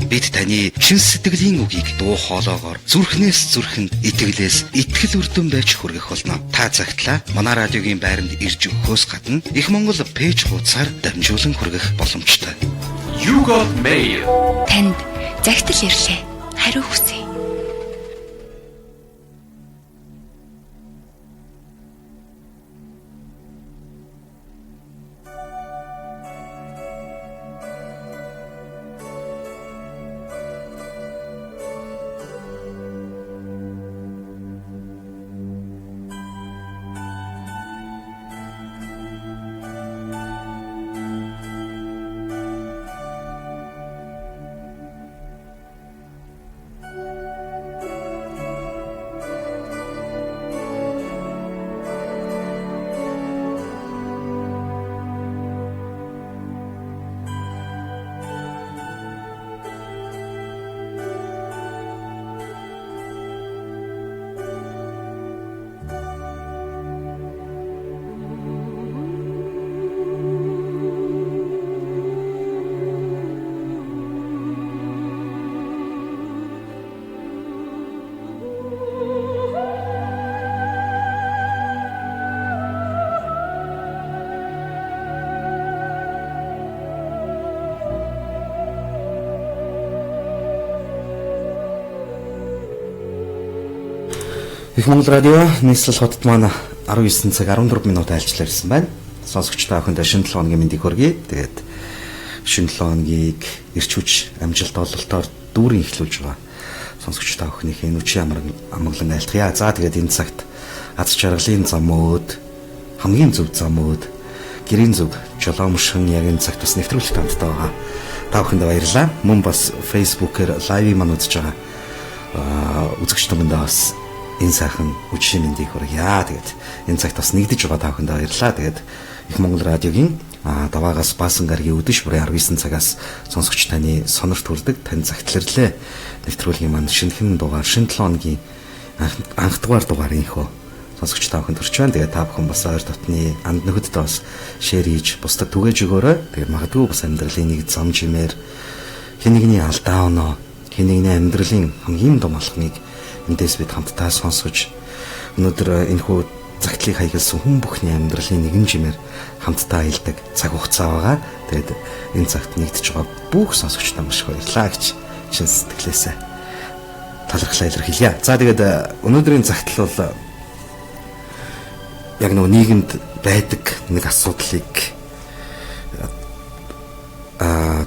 бид таны шин сэтгэлийн үгийг дуу хоолоогоор зүрхнээс зүрхэнд итгэлээс итгэл үрдэн байж хүргэх болно. Та цагтлаа манай радиогийн байранд ирж өгөхөөс гадна Их Монгол пэйж хуудасаар дамжуулан хүргэх боломжтой. You got mail. Танд захидал ирлээ. Хариу хүсье. Их Монгол радио нийслэл хотод маань 19 цаг 14 минут айлчлаар ирсэн байна. Сонсогчдоо охинд шинэ 7 хоногийн мэндийг хүргэе. Тэгээд шинэ 7 хоногийг эрч хүч амжилт ололтоор дүүрэн эхлүүлж байгаа сонсогчдоо охиныхээ нүчийн амгалан айлтгая. За тэгээд энэ цагт аз жаргалын замууд, хамгийн зөв замууд, гэрийн зөв жолоомшин яг энэ цагт бас нэвтрүүлэх тамтай байгаа. Та охинд баярлалаа. Мөн бас Facebook-ээр лайв маань үзэж байгаа үзэгчдүүдэндээ бас энэ сайхан үчийн мэндийг хүргье. Тэгээд энэ цагт бас нэгдэж байгаа та бүхэнд баярлалаа. Тэгээд Их Монгол радиогийн даваагаас баасан гарагийн өдөш бүрийн 19 цагаас сонсогч таны сонорт хүрдэг тань загтлэрлээ. Нэвтрүүлгийн маань шинэхэн дугаар шинэ 7 хоногийн анх дугаар дугаарынхөө сонсогч та бүхэнд хүрч байна. Тэгээд та бүхэн бас ойр дотны анд нөхөддөө бас шеэр хийж бусдад түгээж өгөөрэй. Тэгээд магадгүй бас амьдралын нэг зам жимээр хэн нэгний алдаа оноо, хэн нэгний амьдралын хамгийн том алхмыг эндээс бид хамтдаа сонсгож өнөөдөр энэхүү загтлыг хаягдсан хүн бүхний амьдралын нэгэн жимээр хамтдаа аялдаг цаг хугацаа байгаа. Тэгээд энэ цагт нэгдэж байгаа бүх сонсогчдод маш их баярлалаа гэж чин сэтгэлээсээ талархлаа илэрхийлье. За тэгээд өнөөдрийн загтал бол яг нөгөө нийгэмд байдаг нэг асуудлыг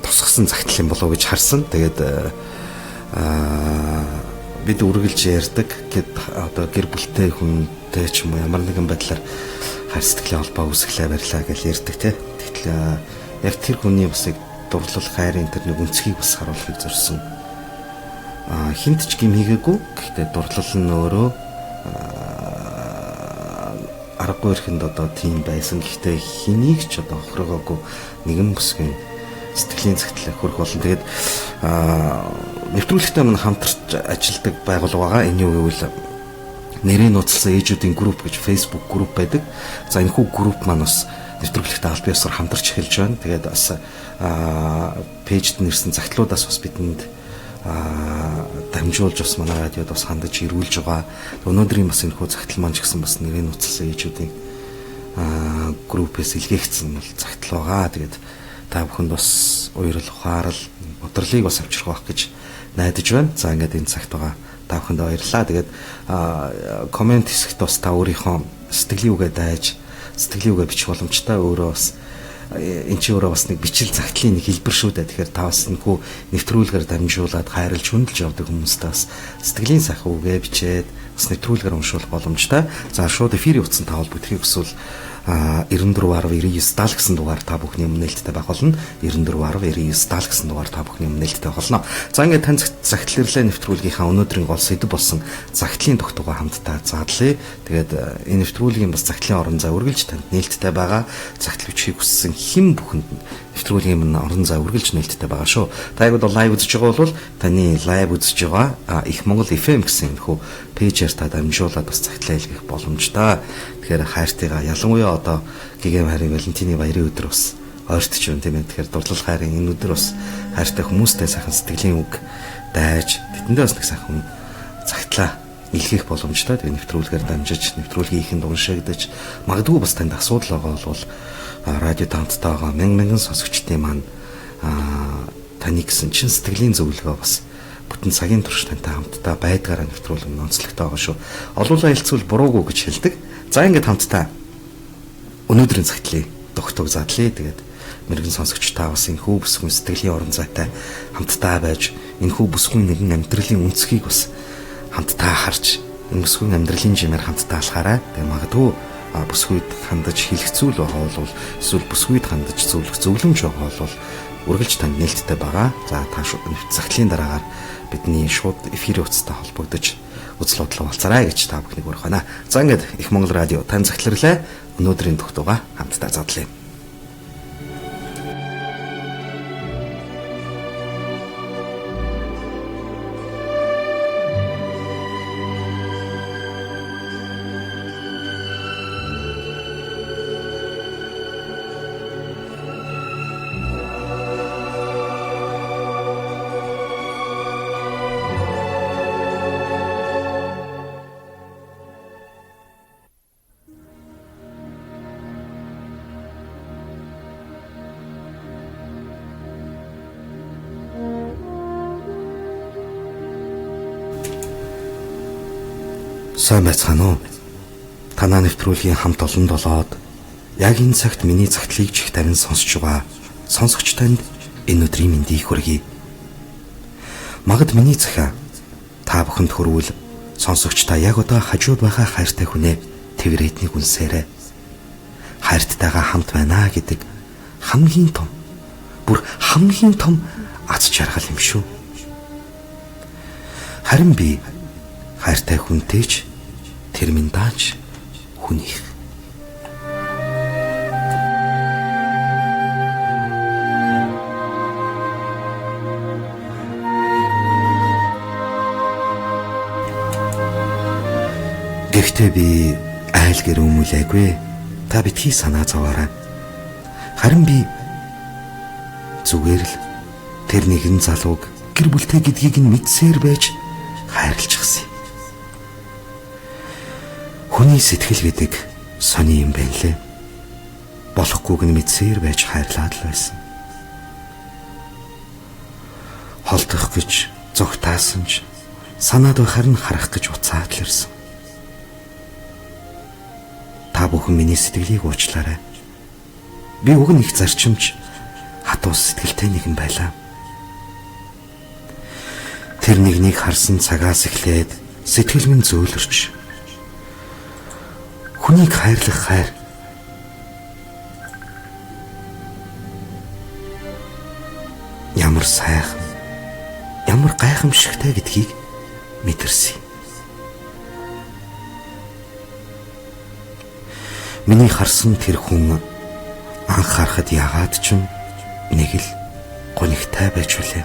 тусгасан загтал юм болов уу гэж харсан. Тэгээд бид үргэлж ярьдаг гэд одоо гэр бүлтэй хүнтэй ч юм уу ямар нэгэн байдлаар хайр сэтгэлийн холбоо үүсгэлээ барьлаа гэж ярьдаг те. Тэгтэл яг тэр хүний бас дурлал хайрын тэр нэг үнцгийг бас харуулахыг зорьсон. Хинт ч гим хийгээгүй. Гэхдээ дурлал нь өөрөө аргагүй ихэнд одоо тийм байсан. Гэхдээ хэнийг ч одоо хохирогоогүй нэгэн бүсгийн сэтгэлийн цагтлаа хүрэх болно. Тэгээд нэвтрүүлэгтээ мань хамтарч ажилладаг байгууллага байгаа. Энэ юу гэвэл нэрийн нууцлсан ээжүүдийн групп гэж Facebook групп байдаг. За энэхүү групп маань бас нэвтрүүлэгтээ аль биесээр хамтарч эхэлж байна. Тэгээд бас пэйжд нэрсэн загтлуудаас бас бидэнд дамжуулж бас манай радиод бас хандаж ирүүлж байгаа. Өнөөдрийн бас энэхүү загтал маань ч гэсэн бас нэрийн нууцлсан ээжүүдийн группээс илгээгдсэн бол загтал байгаа. Тэгээд та бүхэнд бас уурал ухаарал бодлыг бас авчрах байх гэж найдаж байна. За ингээд энэ цагт байгаа та бүхэнд баярлалаа. Тэгээд комент хэсэгт бас та өөрийнхөө сэтгэлийн үгээ дайж, сэтгэлийн үгээ бичих боломжтой. Өөрөө бас энэ чи өөрөө бас нэг бичил загтлын нэг хэлбэр шүү дээ. Тэгэхээр та бас энэхүү нэвтрүүлгээр дамжуулаад хайрлж хүндэлж явдаг хүмүүстээ бас сэтгэлийн сайхан үгээ бичээд бас нэвтрүүлгээр уншуулах боломжтой. За шууд эфирийн утсан та холбогдохыг хүсвэл 94.99 гэсэн дугаар та бүхний өмнөлттэй байх болно. 94.99 гэсэн дугаар та бүхний өмнөлттэй болно. За ингээд тань загтал ирлээ нэвтрүүлгийнхаа өнөөдрийн гол сэдэв болсон загтлын тогтоогоо хамтдаа заадлаа. Тэгээд энэ нэвтрүүлгийн бас загтлын орон зай үргэлж танд нээлттэй байгаа. Загтал бичгийг хүссэн хэн бүхэнд нэвтрүүлгийн минь орон зай үргэлж нээлттэй байгаа шүү. Та яг бол лайв үзэж байгаа бол таны лайв үзэж байгаа Их Монгол FM гэсэн нөхөө пэйжээр та дамжуулаад бас загтлаа илгэх боломжтой. Тэгэхээр хайртайгаа ялангуяа одоо гэгэм харин Валентины баярын өдөр бас ойртч юм тийм ээ. Тэгэхээр дурлал хайрын энэ өдөр бас хайртай хүмүүстэй сайхан сэтгэлийн үг дайж тэдэндээ бас нэг сайхан цагтлаа илгээх боломжтой. Тэгээ нэвтрүүлгээр дамжиж, нэвтрүүлгийн ихэнд уншигдаж, магадгүй бас танд асуудал байгаа бол радио таамттай байгаа мянган сонсогчдын маань таны гэсэн чин сэтгэлийн зөвлөгөө бас бүтэн цагийн турш тантай хамтдаа байдгаараа нэвтрүүлэг онцлогтой байгаа шүү. Олуулаа хэлцүүл буруугүй гэж хэлдэг. За ингээд хамтдаа өнөөдрийн цагтлыг тогтоог задлаа. Тэгээд мэрэгэн сонсогчдаа бас энэ хүү бүсгүй сэтгэлийн орон зайтай хамтдаа байж энэ хүү бүсгүй нэгэн амьдралын үнцгийг бас хамтдаа харж энэ бүсгүй амьдралын жимээр хамтдаа алхаарай. Тэгээд магадгүй бүсгүйд хандаж хэлэхцүүл байгаа бол эсвэл бүсгүйд хандаж зөвлөмж байгаа бол үргэлж танд нээлттэй байгаа. За та цагтлын дараагаар бидний шууд эфирийн утастай холбогдож үзэл бодлоо болцаарай гэж та бүхнийг уриах байна. За ингээд Их Монгол радио тань захирлаа өнөөдрийн тогтоогоо хамтдаа задлаа. Сайн байцгаана уу? Танаа нэвтрүүлгийн хамт олонд болоод яг энэ цагт миний цагтлыг чих тарин сонсч байгаа сонсогч танд энэ өдрийн мэндийг хүргэе. Магад миний захиа та бүхэнд хүрвэл сонсогч та яг одоо хажууд байгаа хайртай хүнээ твэрэднийг үнсээрэй. Хайрттайгаа хамт байна гэдэг хамгийн том аз жаргал юм шүү. Харин би хайртай хүнтэйч тэр минь дааж хүнийх. Гэхдээ би айл гэр өмүүлээгүй. Та битгий санаа зовоорой. Харин би зүгээр л тэр нэгэн залууг гэр бүлтэй гэдгийг нь мэдсээр байж хайрлчихсан. Хүний сэтгэл гэдэг сони юм байна лээ. Болохгүйг нь мэдсээр байж хайрлаад л байсан. Холдох гэж зогтаасан ч санаад байхаар нь харах гэж уцаад л ирсэн. Та бүхэн миний сэтгэлийг уучлаарай. Би уг нь их зарчимч хатуу сэтгэлтэй нэгэн байлаа. Тэр нэгнийг харсан цагаас эхлээд сэтгэл минь зөөлрч хүнийг хайрлах хайр ямар сайхан ямар гайхамшигтай гэдгийг мэдэрсэн. Миний харсан тэр хүн анх харахад яагаад ч юм нэг л гонигтай байж үлээ.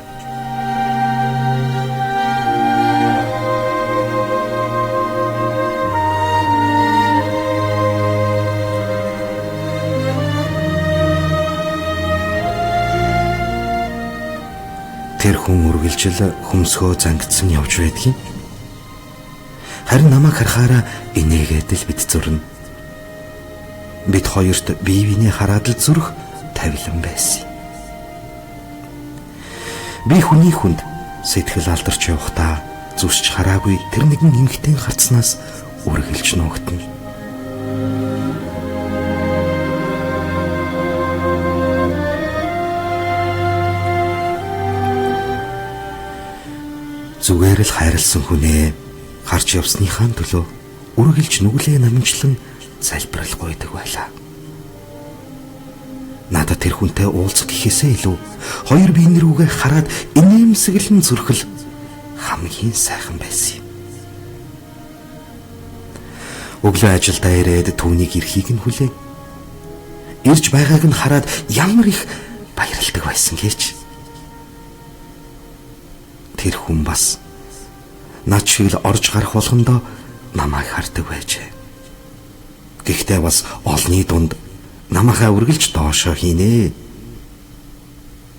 Тэр хүн үргэлжил хөмсгөө зангидсан явж байдгийг. Харин намайг харахаараа инээгээд л бид зурна. Бид хоёрт бие биенээ хараад л зүрх тавилан байсан. Би хүний хүнд сэтгэл алдарч явахдаа зүсч хараагүй тэр нэгэн эмэгтэйг харцнаас үргэлж нуугдана. Зүгээр л хайрлсан хүнээ харж явсныхаа төлөө үргэлж нүглээ намжлан залбиралгүй байдаг байлаа. Надад тэр хүнтэй уулзах гэхээсээ илүү хоёр биеийн рүүгээ хараад инээмсэглэн зүрхэл хамгийн сайхан байсан юм. Өглөө ажилдаа ирээд түүнийг эрхийг нь хүлээн. Ирж байгааг нь хараад ямар их баярлдаг байсан гэж. Тэр хүн бас над шиг л орж гарах болгондоо намайг хардаг байжээ. Гэхдээ бас олны дунд намайхаа үргэлж доошоо хийнэ.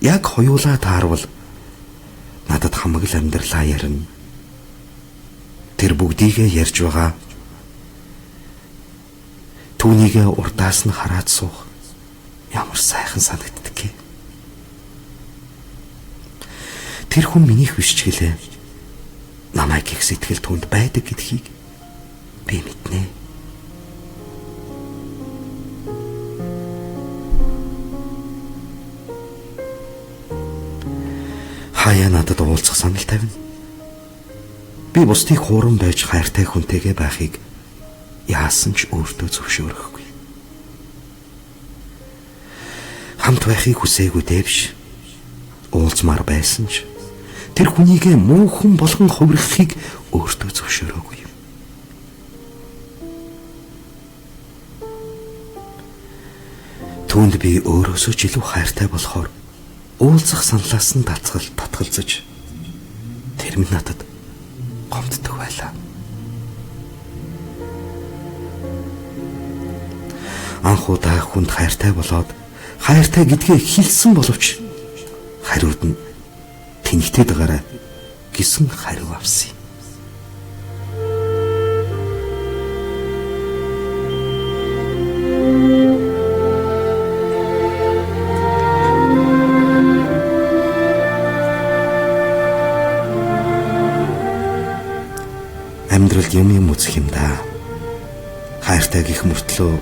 яг хоёулаа таарвал надад хамаг л амьдралаа ярина. Тэр бүгдийгээ ярьж байгаа. Түүнийгээ урдаас нь хараад суух ямар сайхан санагддаг юм. Тэр хүн минийх биш ч гэлээ. Намайг их сэтгэл түнд байдаг гэдгийг би мэднэ. Хаяа надад уулзах санал тавина. Би бусдыг хууран байж хайртай хүнтэйгээ байхыг яасан ч өөртөө зөвшөөрөхгүй. Хамт байхыг хүсээгүй дэвш. Уулзмаар байсан ч тэр хүнийгээ муу хүн болгон хувирахыг өөртөө зөвшөөрөөгүй юм. Түүнд би өөрөөсөө ч илүү хайртай болохоор уулзах саналаас нь татгалзаж тэр минь надад гомддог байлаа. Анх удаа хүнд хайртай болоод хайртай гэдгээ хэлсэн боловч хариуд нь тэнэгтэй дагаараа гэсэн хариу авсан юм. Амьдралд юм үзэх юм да. Хайртай гих мөртлөө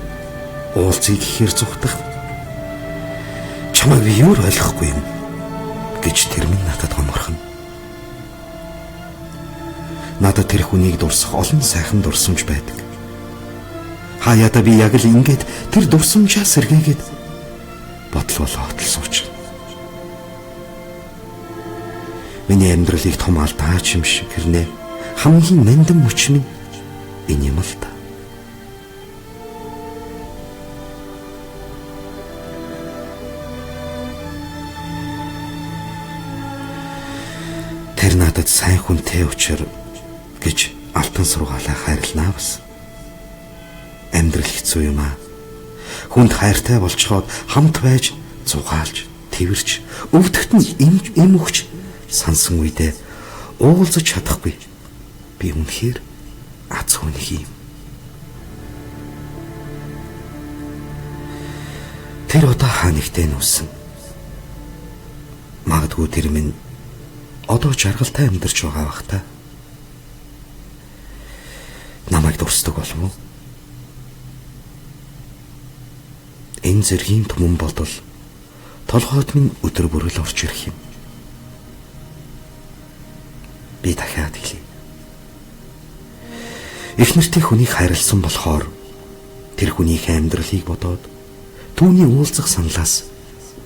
уулзъя гэхээр зүгтах. Чамайг би юур ойлгохгүй юм гэж тэр минь надад гоморхно. Надад тэр хүнийг дурсах олон сайхан дурсамж байдаг. Хаяада би яг л ингэж тэр дурсамжаа сэргээгээд бодлолоо сууч. Миний амьдралыг том алдаач юм шиг хэрнээ хамгийн нандин мөч минь энэ юм л та. Тэр надад сайн хүнтэй учир гэж алтан сургаалаа хайрлнаа бас. Амьдрал хэцүү юм аа. Хүнд хайртай болцоход хамт байж зугаалж, тэрвэрч, өвдөгт нь эм өгч сансан үедээ уулзаж чадахгүй. Би үнэхээр аз хүнх юм. Тэр одоо хаанигтэй нүсэн. Магадгүй тэр минь одоо жаргалтай амьдарч байгаа бах та. Намайг дурсдаг болов уу? Энэ зэргийн түмэн бодол толгойд минь өдөр бүрэл орж ирэх юм. Би дахиад хэлье. Эхнэртэй хүнийг хайрлсан болохоор тэр хүнийхээ амьдралыг бодоод түүний уулзах саналаас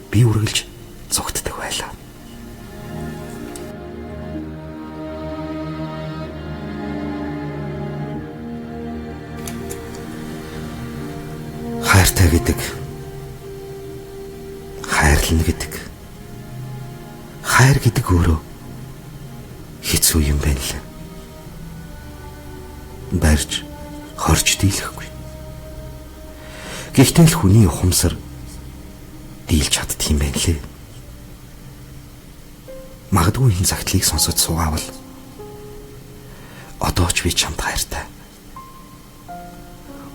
би үргэлж зогтдог байлаа. Хайртай гэдэг, хайрлна гэдэг, хайр гэдэг өөрөө хэцүү юм байна л. Барьж, хорж дийлэхгүй. Гэхдээ л хүний ухамсар дийлж чаддгийм байна лээ. Магадгүй энэ загтлыг сонсож суугаавал одоо ч би чамд хайртай.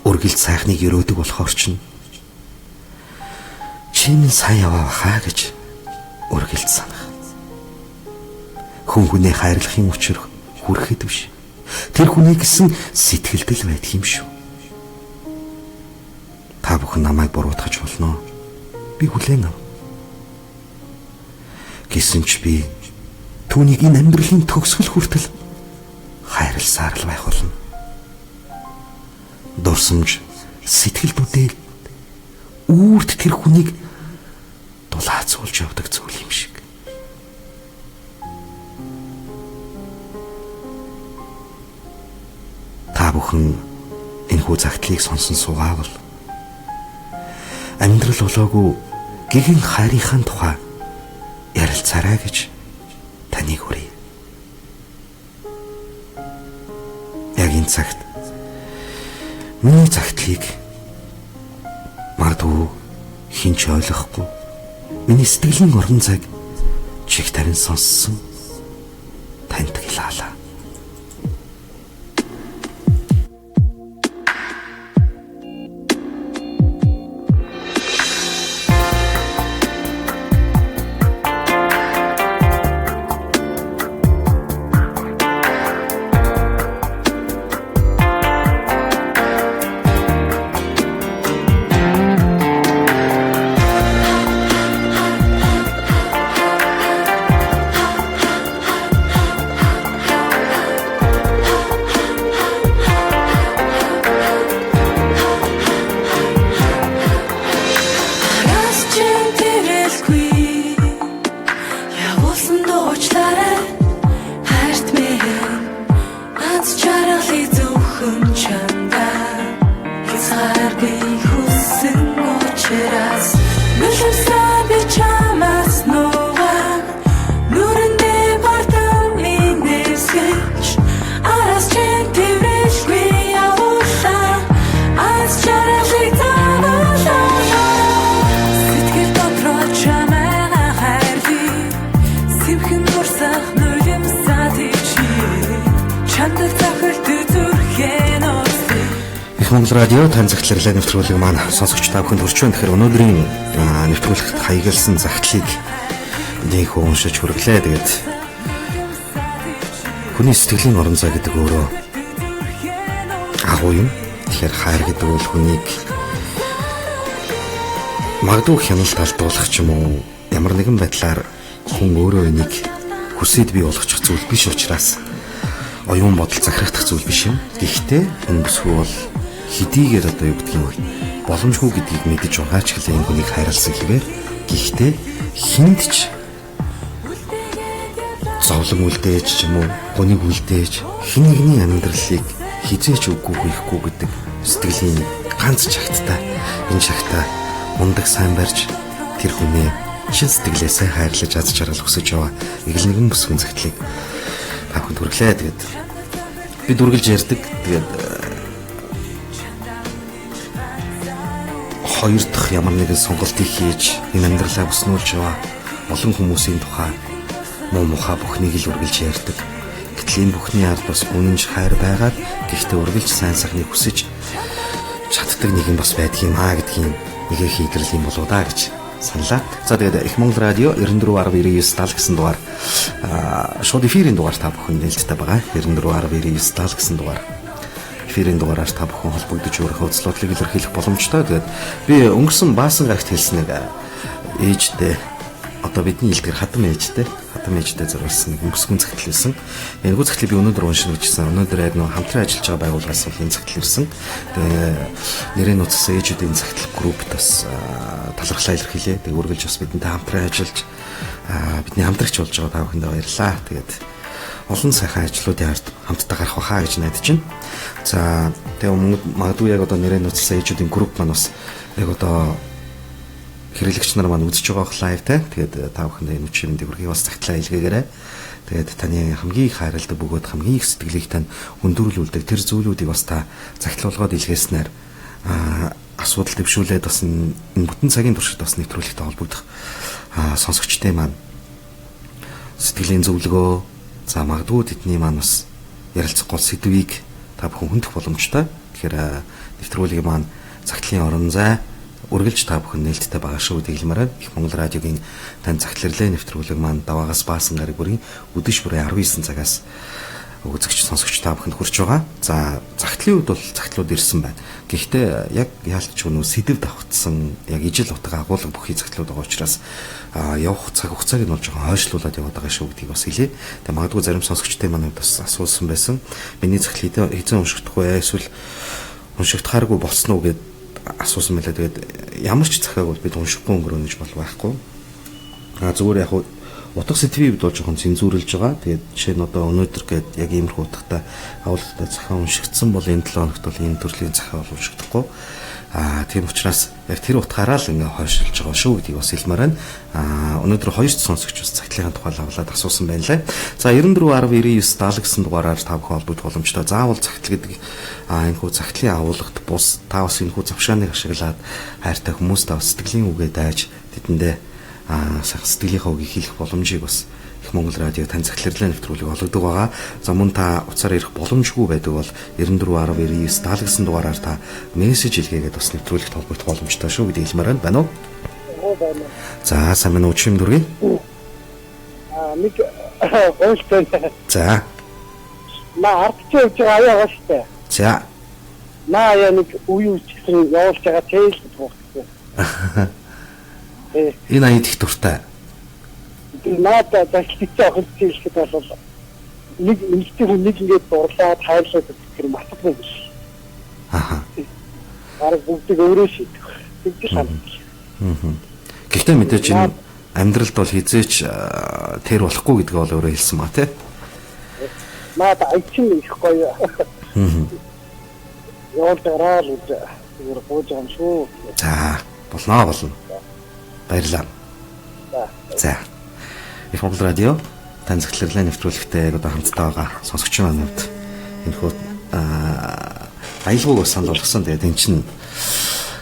Үргэлж сайхныг өрөөдөг болохоор ч чи минь сайн яваа хаа гэж үргэлж санах. Хүн хүнээ хайрлахын учир хүрэхэд биш. Тэр хүний гэсэн сэтгэлдэл байдаг юм шүү. Та бүхэн намайг буруутгаж болно. Би хүлээн ав. Гэсэн ч би түүнийг энэ амьдралын төгсгөл хүртэл хайрласаар л байх болно. Дурсамж сэтгэл бүтээл үрд тэр хүнийг дулаацуулж явдаг зүйл юм шиг. Та бүхэн энэхүү загтлыг сонсон суугаавал амьдрал болоогүй гэгэн хайрынхаа тухай ярилцаарай гэж таныг хүрье. Яг энэ цагт миний загтлыг магадгүй хинч ойлгохгүй миний сэтгэлийн орон зайг чих тарин сонссон танд гилаалаа. Монгол радио тань захидлын нэвтрүүлэг маань сонсогч та бүхэнд хүрч байна. Тэгэхээр өнөөдрийн нэвтрүүлэгт хаягалсан загтлыг нэг уншиж хүргэлээ. Тэгээд хүний сэтгэлийн орон зай гэдэг өөрөө агуу юм. Тэгэхээр хайр гэдэг бол хүнийг магадгүй хяналт алдуулах ч юм уу ямар нэгэн байдлаар хүн өөрөө энийг хүсээд бий болгочих зүйл биш учраас оюун бодол захирагдах зүйл биш юм. Гэхдээ энэ бүсгүй бол хэдийгээр одоо юу гэдгийг вэ? Боломжгүй гэдгийг мэдэж байгаа ч гэсэн энэ хүнийг хайрлсан хэвээр гэхдээ хүнд ч зовлон үлдээж ч юм уу гуниг үлдээж хэн нэгний амьдралыг хизээч үгүй хийхгүй гэдэг сэтгэлийн ганц шагттай энэ шагтаа мундаг сайн барьж тэр хүнээ шин сэтгэлээсээ хайрлаж аз жаргал хүсэж байгаа эгэл нэгэн бүсгүн загтлыг та бүхэнд хүргэлээ. Тэгээд бид үргэлж ярьдаг. Тэгээд хоёр дахь ямар нэгэн сонголтыг хийж энэ амьдралаа бүснүүлж байгаа олон хүмүүсийн тухай муу мухаа бүхнийг л үргэлж ярьдаг. Гэтэл энэ бүхний ард бас үнэнч хайр байгаад гэхдээ үргэлж сайн сайхныг хүсэж чаддаг нэгэн бас байдгийн маа гэдгийг нэгэ хийгэрл юм болоо да гэж саналаа. За тэгээд их Монгол радио 94.9 гэсэн дугаар шууд эфирийн дугаар та бүхэн нээлттэй байгаа. 94.9 гэсэн дугаар эфирийн дугаараар та бүхэн холбогдож өөрийнхөө үзлүүдлийг илэрхийлэх боломжтой. Тэгээд би өнгөрсөн баасан гагт хэлсэн нэг ээжтэй одоо бидний илтгэр хатам ээжтэй зориулсан нэг бүсгүн загтал байсан. Энэ гүн загтлыг би өнөөдөр уншина гэжсэн. Өнөөдөр яг нэг хамтран ажиллаж байгаа байгууллагаас энэ загтал ирсэн. Тэгээд нэрийн нууцсан ээжүүдийн загтал группт бас талархлаа илэрхийлээ. Тэгээд үргэлж бас бидэнтэй хамтран ажиллаж бидний хамтрагч болж байгаа та бүхэндээ баярлалаа. Тэгээд олон сайхан ажлуудын ард хамтдаа гарах байхаа гэж найдаж байна. За тэгээ магадгүй яг одоо нэрээ нууцсан ээжүүдийн групп маань бас яг одоо хэрэглэгч нар маань үзэж байгаа лайвтай. Тэгээд та бүхэндээ энэ үчирийн дэвргийг бас цагтлаа илгээгээрэй. Тэгээд таны хамгийн их хайрладаг бөгөөд хамгийн их сэтгэлийг тань хүндрүүлүүлдэг тэр зүйлүүдийг бас та цагтлуулгад илгээснээр асуудал дэвшүүлээд бас энэ бүтэн цагийн туршид бас нэвтрүүлэгтэй холбогдох сонсогчтой маань сэтгэлийн зөвлөгөө за магадгүй тэдний маань бас ярилцах гол сэдвийг та бүхэн хүндэх боломжтой. Тэгэхээр нэвтрүүлгийн маань цагтлын орон зай үргэлж та бүхэн нээлттэй байгаа шүү дэглэмээр их Монгол радиогийн тань цагтлэрлээ нэвтрүүлэг маань даваагаас баасан гараг бүрийн өдөш бүрийн 19 цагаас үзэгч сонсогч та бүхэнд хүрч байгаа. За цагтлын үед бол цагтлууд ирсэн байна. Гэхдээ яг яалтч өнөө сэдв давхцсан яг ижил утга агуулга бүхий цагтлууд байгаа учраас явах цаг хугацааг нь бол жоохон хойшлуулад яваад байгаа шүү гэдгийг бас хэлье. Тэгээ магадгүй зарим сонсогчтой манайд бас асуусан байсан. Миний цагтлыг хэзээ уншигдах вэ? Эсвэл уншигдахааргүй болцсон уу гэд асуусан байлаа. Тэгээд ямар ч цагааг бол бид уншихгүй өнгөрөөнө гэж бол байхгүй. Зүгээр яг утга сэдвийг бид бол жоохон цензуурлж байгаа. Тэгээд жишээ нь одоо өнөөдөр гээд яг иймэрхүү утгатай агуулгатай захаа уншигдсан бол энэ 7 хоногт бол энэ төрлийн захаа бол уншигдахгүй. Тийм учраас яг тэр утгаараа л ингээ хойшилж байгаа шүү гэдгийг бас хэлмээр байна. Өнөөдөр хоёр сонсогч бас цагтлын тухай авлаад асуусан байна лээ. За 94.9 гэсэн дугаараар та бүхэн холбогдох боломжтой. Заавал цагтл гэдэг энэ хүү цагтлын агуулгад бус та бас энэ хүү завшааныг ашиглаад хайртай хүмүүст бас сэтгэлийн үгээ дайж тэдэндээ сайхан сэтгэлийнхаа үгийг хэлэх боломжийг бас их Монгол радио тань захирлын нэвтрүүлэг олгодог байгаа. За мөн та уцаар ирэх боломжгүй байдаг бол 94.99 даалгасан дугаараар та мессеж илгээгээд бас нэвтрүүлэгт холбогдох боломжтой шүү гэдэг хэлмээр байна уу? байна. За сайн байна уу чим дүргийн? Нэг гоолтой. За. Наа ардч явж байгаа аяа штэ. За. Наа яа нэг үе үчсэн явуулж байгаа тэйл туухсан. Энэ аяд их дуртай. Наата дахицаа хөлцөөлөхөд бол нэг эмэгтэй хүн нэг ингээд дурлаад хайрлаад гэх юм асуусан биш. Арга бүгдийг өөрөө шийдэх. Тэгж санагдав. Гэхдээ мэдээж энэ амьдралд бол хизээч тэр болохгүй гэдгээ бол өөрөө хэлсэн ба тий. Наата айчин их гоё. Явуулаараа л зүгээр гооч юм шүү. За, болно. Баярлалаа. За. Их Монгол радио тань захирлын нэвтрүүлэгтэй одоо хамтдаа байгаа сонсогчдын манайд энэ хөө аялгауг санал болгосон. Тэгээд эн чинь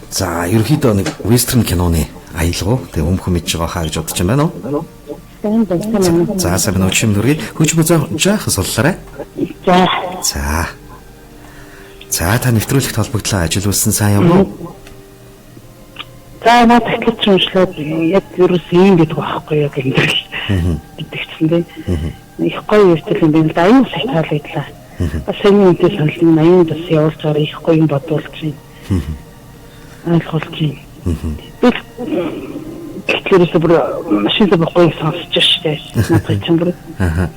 за ерөөхдөө нэг вестерн киноны аялгау. Тэгээд өмхөн мэдж байгаа хаа гэж бодож байна уу? За сайн байна уу чим дүргийн хүч бүзээ жаах суллаарай. За. За та нэвтрүүлэгт холбогдлоо ажил үйлсэн сайн юм уу? За наад ихлэж уншлаад яг ерөөс юм гэдэг байхгүй яг ингэ гэдэгчэндээ их гоё иртэл юм байна. Аян их таалагдлаа. Бас энэ үнтэй санал аян бас явуулж байгаа их гоё юм бодуулж байна. Ойлгуулж байна. Тэгэхээр бүр машин дээр гоё сонсож штэ. Надад ч юм бүр.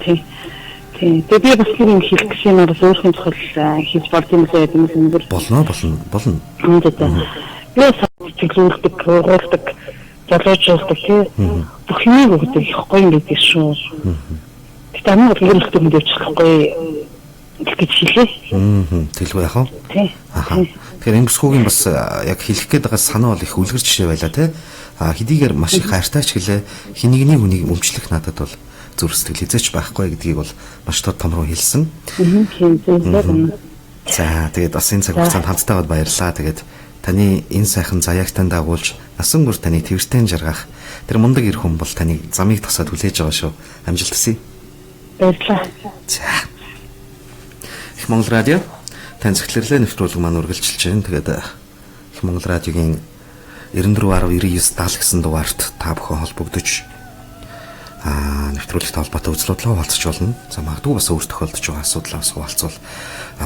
Тийм. Тэгээд бас юм хэлэх гэсэн юм бас өөрхийн тохиол хийж болдсон юм гэдэг юм бүр. Болно. Яс чиглүүлдэг, хуралдаг, залуучуулдаг тийм бүх юм өгдөг их гоё юм гэдэг шүү. Тэгтээ амин гэрэлтэй юм дэрч гоё гэж хэлээ. Тэлгүй яах вэ? Тийм. Тэгэхээр ингэсгүйгийн бас яг хэлэх гээд байгаа санаа бол их үлгэр жишээ байла тий. Хэдийгээр маш их хайртай ч гэлээ хинэгний хүнийг өмчлөх надад бол зүрх сэтгэл хязгаарч байхгүй гэдгийг бол маш том руу хэлсэн. За тэгээд бас энэ цаг хугацаанд хамтдаа баярлалаа. Тэгээд таны энэ сайхан заяагтанд дагуулж насан бүр таны твэртэн жаргах тэр мундаг эр хүн бол таны замыг тасаад хүлээж байгаа шүү. Амжилт хүсье. Баярлалаа. За. Их Монгол радио тань захирлын нэвтрүүлэг маань үргэлжилж байна. Тэгээд Их Монгол радиогийн 94.99 даалгасан дугаарт та бүхэн холбогдож нэвтрүүлэгт холбоотой үзлүүдлээ хуваалцах болно. За магадгүй бас өөр тохиолдож байгаа асуудлаа хуваалцвал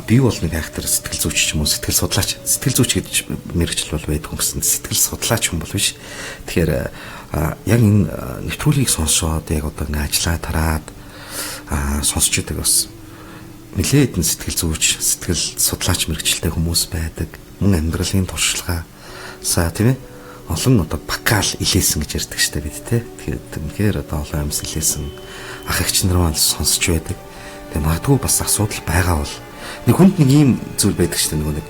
би бол нэг айхтар сэтгэл зүйч ч юм уу сэтгэл судлаач гэж мэргэжил бол байдаг юмсан сэтгэл судлаач юм бол биш. Тэгэхээр яг энэ нэвтрүүлгийг сонсоод яг одоо ингэ ажиллаа тараад сонсч идэг бас нэлээд сэтгэл зүйч сэтгэл судлаач мэргэжилтэй хүмүүс байдаг. Мөн амьдралын туршлагаасаа тийм ээ олон одоо бакал илээсэн гэж ярьдаг штэ бид те. Тэгэхээр одоо олон амьс илээсэн ах эгч нар маань сонсч байдаг. Тэгээ магадгүй бас асуудал байгаа бол нэг хүнд нэг ийм зүйл байдаг штэ нөгөө нэг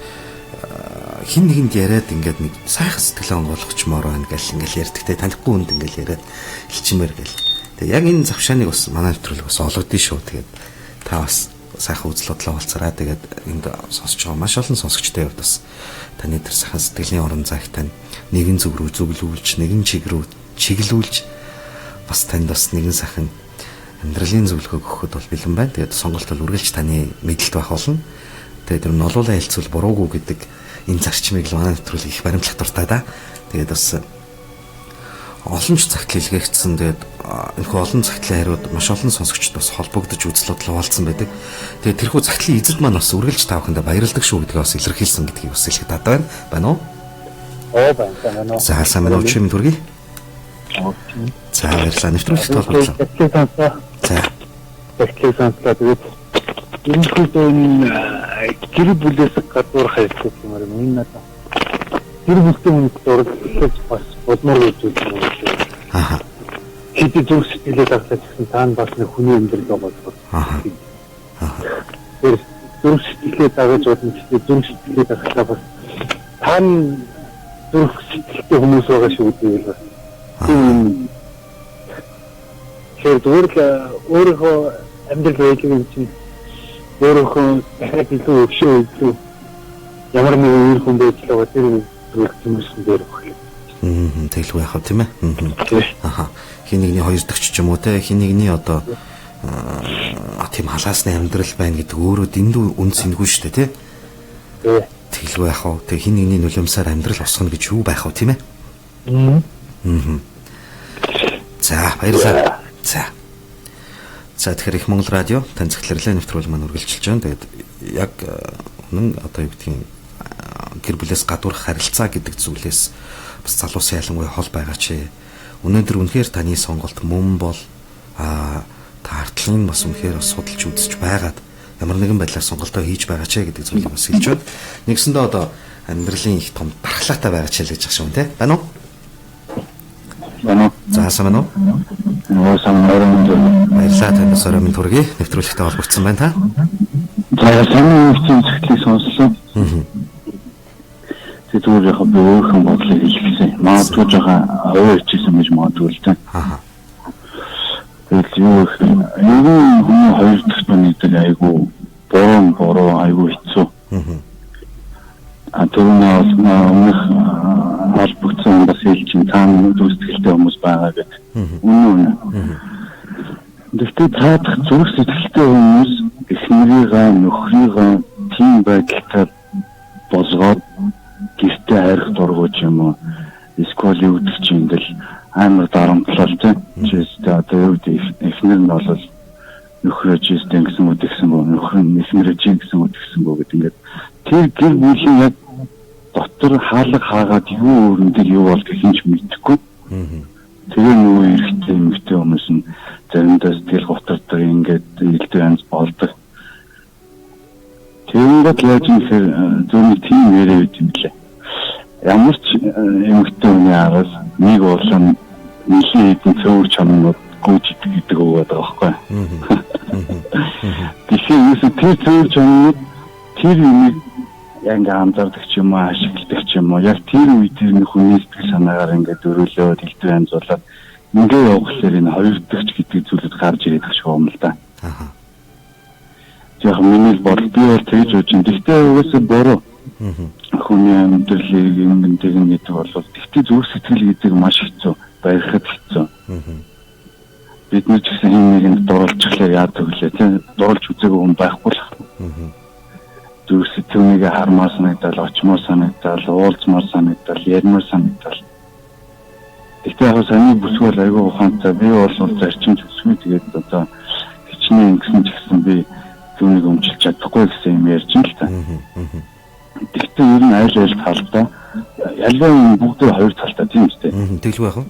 хин нэгэнд яриад ингээд нэг сайхан сэтгэлээ онгойлгочмоор байна гэл ингээл ярьдаг те. Танихгүй хүнд ингээл яриад хэлчмээр гэл. Тэгээ яг энэ завшааныг бас манай нэвтрүүлэг бас олгодсон шүү. Тэгээд та бас сайхан үзлүүдлээ болцараа. Тэгээд энд сонсож байгаа маш олон сонсогчтой хувьд бас таны тэр сайхан сэтгэлийн орон зайтай нэгэн зүг рүү зүглүүлж, нэгэн чиг рүү чиглүүлж бас танд бас нэгэн сайхан амьдралын зөвлөгөө өгөхөд бол бэлэн байна. Тэгээд сонголт бол үргэлж таны мэдлэлд байх болно. Тэгээд тэр нолуулаа хэлцвэл буруугүй гэдэг энэ зарчмыг л манай нэвтрүүлэг их баримтлах дуртай да. Тэгээд бас олон ч цагт хэлгээгдсэн. Тэгээд энэхүү олон цагтлын хариуд маш олон сонсогчд бас холбогдож үзлүүдлээ хуваалцсан байдаг. Тэгээд тэрхүү цагтлын эзэд маань бас үргэлж та бүхэндээ баярлдаг шүү гэдгийг бас илэрхийлсэн гэдгийг бас хэлэхэд таатай байна уу? Байна. За сайн байна уу чим дүргийн? За баярлалаа. Нэвтрүүлэгт холбогдлоо. За. Тэгээд энэ гэр бүлээс гадуур хайрцаг юм аа энэ надад гэр бүлтэй хүнд дурлаж бас бодмоор гэж үзсэн юм. Хэдий зүрх сэтгэлээ дагсаж гэсэн таан бас нэг хүний амьдрал байгаа. Тэр зүрх сэтгэлээ дагаж болно гэхдээ зүрх сэтгэлээ дагахлаа бас таан зүрх сэтгэлтэй хүмүүс байгаа шүү гэдэг бас. Тэгэхээр өөрөө амьдрал байлгүй чинь өөрөө дахиад илүү өвшөө илүү ямар нэгэн үйл хүн байж байгаа тэр зүрх хүмүүсийн дээр өгөх. Тэглгүй яхав тийм ээ. Тий. Аха. Хин нэгний хоёр дахь ч юм уу те хин нэгний одоо тийм халаасны амьдрал байна гэдэг өөрөө дэндүү үн цэнгүй шүү дээ тий. Тий. Тэглгүй яхав. Тэг хин нэгний нулимсаар амьдрал усгана гэж юу байх вэ тийм ээ. За баярлалаа. За тэгэхээр их Монгол радио тань захирлын нэвтрүүлэг маань үргэлжилж байна. Тэгээд яг үнэн одоо юу гэдгийг гэр бүлээс гадуурх харилцаа гэдэг зүйлээс бас залуус ялангуяа хол байгаа чи өнөөдөр үнэхээр таны сонголт мөн бол та артлын бас үнэхээр бас судалж үзэж байгаад ямар нэгэн байдлаар сонголтоо хийж байгаа ч гэдэг зүйлийг бас хэлж байна. Нэгсэндээ одоо амьдралын их том дархлаатай байгаа ч л гэж ахшгүй те. Байна уу? Байна. За сайн байна уу? Баярлалаа танд сөрөмийн төргий нэвтрүүлэгтэй холбогдсон байна та. За сайн нэгэн зөвхөн сонслоо. Тэгвэл яг би өөрхөн бодлыг хэлсэн. Магадгүй жоохон өөр чийсэн гэж магадгүй л дээ. Тэгэл юу хүмүүс хоёр дахь нэг айгу бороо айгу хэцүү. Түрүүн өмнөх холбогдсон бас хэлчин тааны үзэлтэй хүмүүс байгаа гэдэг. Үнэн. Гэхдээ таадах зүрх сэтгэлтэй хүмүүс эхнэрийнхээ нөхрийнхээ тийм байдалтай болгоод гэртээ хайрах дургуй юм уу? Эсвэл юу гэдэг чинь ингээл амар дарамтлал тийм. Жишээ одоо юу гэдэг эхнэр нь бол нөхрөө жишээ гэсэн үг гэсэн бо нөхөр нь эхнэрээ гэсэн үг гэсэн бо гэдэг ингээд тэр гэр бүлийн яг дотор хаалга хаагаад юу өрөндөл юу бол гэхин ч мэдэхгүй. Тэгээ нөгөө эрэгтэй эмэгтэй хүмүүс нь заримдаа сэтгэл готортой ингээд илдээ янз болдог. Тэгээд яаж юм хэр зөвхөн тийм яриа үт юм лээ. Ямар ч эмэгтэй хүний араас нэг уулын нэлийн хэдэн цөөр чамнууд гүйж идэг гэдэг үг байгаа байхгүй. Тэгэхээр юусе тэр цөөр чамнууд тэр юмыг яг анзаардаг ч юм уу ашигладаг ч юм уу яг тэр үед тэр хүний сэтгэл санаагаар ингээд өрөөлөөд илдвэ янзуулаад ингээд явуулахлаар энэ хоёр дахь гэдэг зүйлүүд гарч ирээд байгаа шүү юм л да. Яг миний бодол би бол тэгж бодож байна. Гэхдээ угаасаа буруу. Хүний амьдралыг ингэдэг гэдэг бол тэгтээ зүрх сэтгэл гэдэг маш хэцүү, баярхад хэцүү. Бид нэг ч гэсэн хэнийг дурлцглаа яадаг вүлээ тийм дурлж үзээгүй хүн байхгүй л. Зүрх сэтгэлнийг хармаар санагдал, очмоор санагдал, уулзмаар санагдал, ярмаар санагдал. Тэгтээ яг саний бүсгүүл айгүй ухаантай би бол зарчим төсвөө тэгээд одоо хичнээн ингэсэн ч гэсэн би түүнийг өмчилж чадахгүй гэсэн юм ярьж байна л та. Тэгтээ ер нь айл талтай ялгаа бүгд хоёр талтай тийм үстэй. Тэглгүй яах вэ?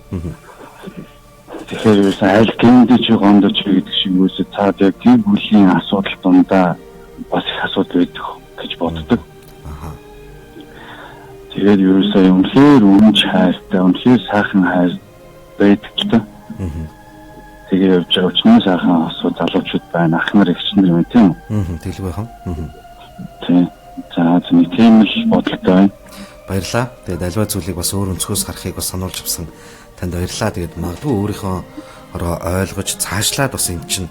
Тэгэхээр юусэн айл гэмдэж гондож гэдэг шиг үсэ цаад яг гэр бүлийн асуудал дундаа бас их асуудал байдаг гэж боддог. Тэгээд юусэн үнэхээр үнж хайртай, үнэхээр сайхан хайр байдаг л та. Тэгээ явж байгаа учраас сайхан асуу залуучууд байна, ах нар эгчнэр байна тийм үү? Тэглгүй яах вэ? Тийм. За нэг тийм л бодолтой байна. Баярлалаа. Тэгээд альва зүйлийг бас өөр өнцгөөс харахыг бас сануулж авсан танд баярлалаа. Тэгээд магадгүй өөрийнхөө ойлгож цаашлаад бас юм чинь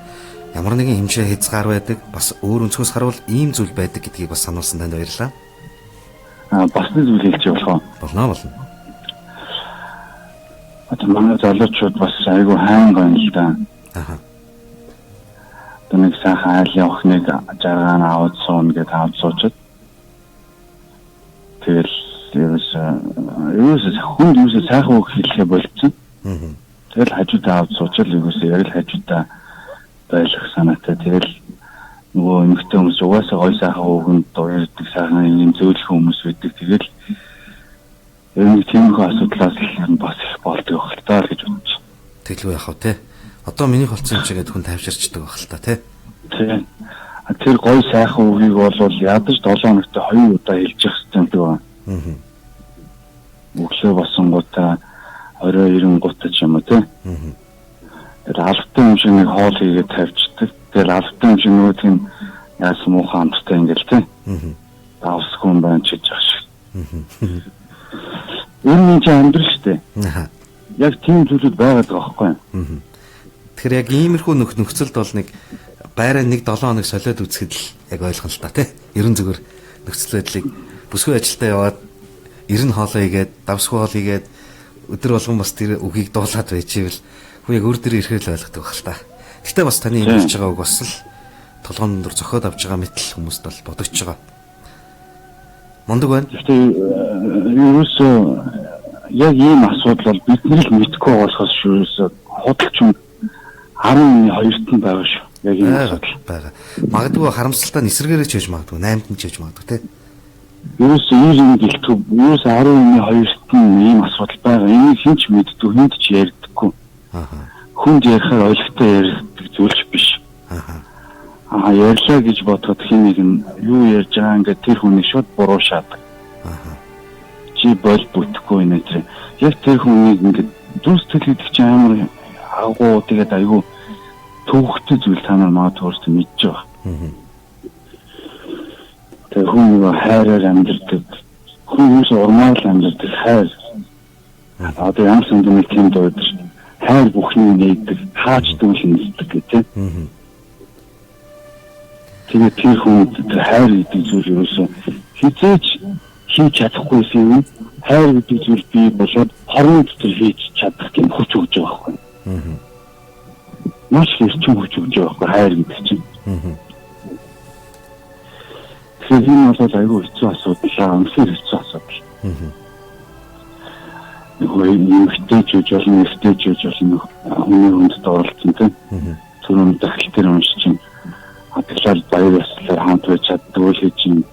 ямар нэгэн хэмжээ хязгаар байдаг. Бас өөр өнцгөөс харуул ийм зүйл байдаг гэдгийг бас сануулсан танд баярлалаа. Бас нэг зүйл хэлж болох уу? Болно. Одоо манай залуучууд бас айгүй хайнг байна л да. Тэнэг сайхан айл явах нэг жаргаан аваад суун гэдээ аваад суучаад. Тэгэл хүнд юусаа сайхан үг хэлэхэ болчихсон. Тэгэл хажуудаа аваад суучаад юусаа яг л хажуудаа байлах санаатай. Тэгэл нөгөө эмэгтэй хүмүүс угаасаа гой сайхан үгэнд дуурайдаг сайхан юм зөөлөх хүмүүс байдаг. Тэгэл энэ тиймэрхүү асуудлаас их бас их болдог байх л таа гэж бодож. Тэглгүй яах вэ те? Одоо минийх болсон юм чигээд хүн тавьширчдаг байх л та те. Тийм. Тэр гой сайхан үгийг бол ядаж 7 хоногт 2 удаа хэлж явах хэрэгтэй байна. Өглөө босонгуудаа орой ирэнгуудаа ч юм уу те. Тэр алфтай юм шиг нэг хоол хийгээд тавьчихдаг. Тэр алфтай юм шиг нөгөө тийм яасан муухай амттай ингээл те. Давсгүй юм байна ч гэж ах шиг. Энэ ч амьдрал штэ. Яг тийм зүйлүүд байгаад байгаа байхгүй юу? Тэгэхээр яг иймэрхүү нөхцөлд бол нэг байраа нэг 7 хоног солиод үзэхэд л яг ойлгоно л та тий. Ерөн зүгээр нөхцөл байдлыг бүсгүй ажилдаа яваад 90 хоолоо игээд, давсгүй хоол игээд өдөр болгон бас тэр үгийг дуулаад байж ивэл хүү яг өөр дээр ирэхээр л ойлгодог байх л та. Гэхдээ бас таны хэлж байгаа үг бас л толгойн дотор зохиод авч байгаа мэтэл хүмүүст бол бодогч байгаа. Мундаг байна. Гэхдээ ерөөсөө яг ийм асуудал бол бидний л мэдгүй болохоос шүүс худалч юм 12-т нь байгаа шүү. Яг ийм асуудал байгаа. Магадгүй харамсалтай нисэргээрээ ч хийж магадгүй 8-д нь ч хийж магадгүй те. Ерөөсөө ийм гэлтгүй ерөөсөө 12-т нь ийм асуудал байгаа. Энийг хинч мэддэг, хүнд ч ярьдаггүй. Хүнд ярихаар ойлгохтой ярьдаг зүйлч биш. Ярьлаа гэж бодоход хин нэг нь юу ярьж байгаа ингээд тэр хүний шууд буруу шаадаг. Чи бол бүтэхгүй нэ тэр. Яг тэр хүнийг ингээд дүрстэл гэдэг чинь амар агуу тэгээд айгүй төвхтэй зүйл та нар магадгүй өөртөө мэдж байгаа. Тэр хүн юу хайраар амьдэрдэг. Хүн юус урмаар амьдэрдэг хайр. Одоо ямар сэндэмэл тийм дойд хайр бүхний нэгдэг хаач дүүлэндэг гэдэг. Тэгээд тэр хүн хайр гэдэг зүйл ерөөсөө хизээч хийж чадахгүйсэн юм. Хайр гэдэг зүйл бий болоод хорон дотор хийж чадах юм хүч өгч байгаа байхгүй. Маш хэрчэн хүч өгч байгаа байхгүй хайр гэдэг чинь. Тэгэхээр энэ бол айгүй хэцүү асуудал, үнэхээр хэцүү асуудал. Нэмэгтэйч болно, нэмэгтэйч болно, хүний хүндэд оролцсон тийм. Түрүүн дахил дээр уншиж чинь атлал баяр ёслолоор хамт байж чаддаг үл хийж чинь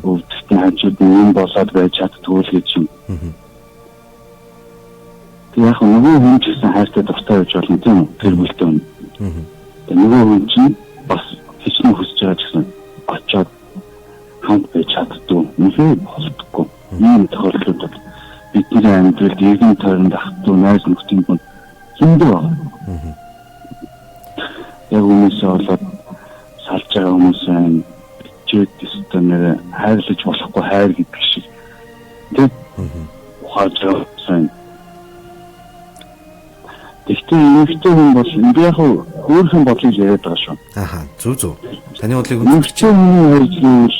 өвдөлтний хажууд нь болоод байж чаддаг үл хийж чинь. Тэгээ яг нөгөө хүн ч гэсэн хайртай дуртай байж болно тийм үү? Тэр бүлтэй хүн. Тэгээ нөгөө хүн чинь бас хичнээн хүсэж байгаа ч гэсэн очоод хамт байж чаддаг. Үнэхээр болтгоо. Ийм тохиолдлууд бидний амьдралд иргэн тойронд ахтуу найз нөхдийн хүн зөндөө байна. Яг хүмүүсээ болоод салж байгаа хүмүүс байна. Чэт системээр хайрлаж болохгүй хайр гэдэг шиг. Тэг. Ухааж байгаа. Тэгтээ эмэгтэй хүн бол би яг өөрхөн бодлыг яриад байгаа шүү. Зүг. Таны бодлыг эмэгтэй хүний хэрэглэл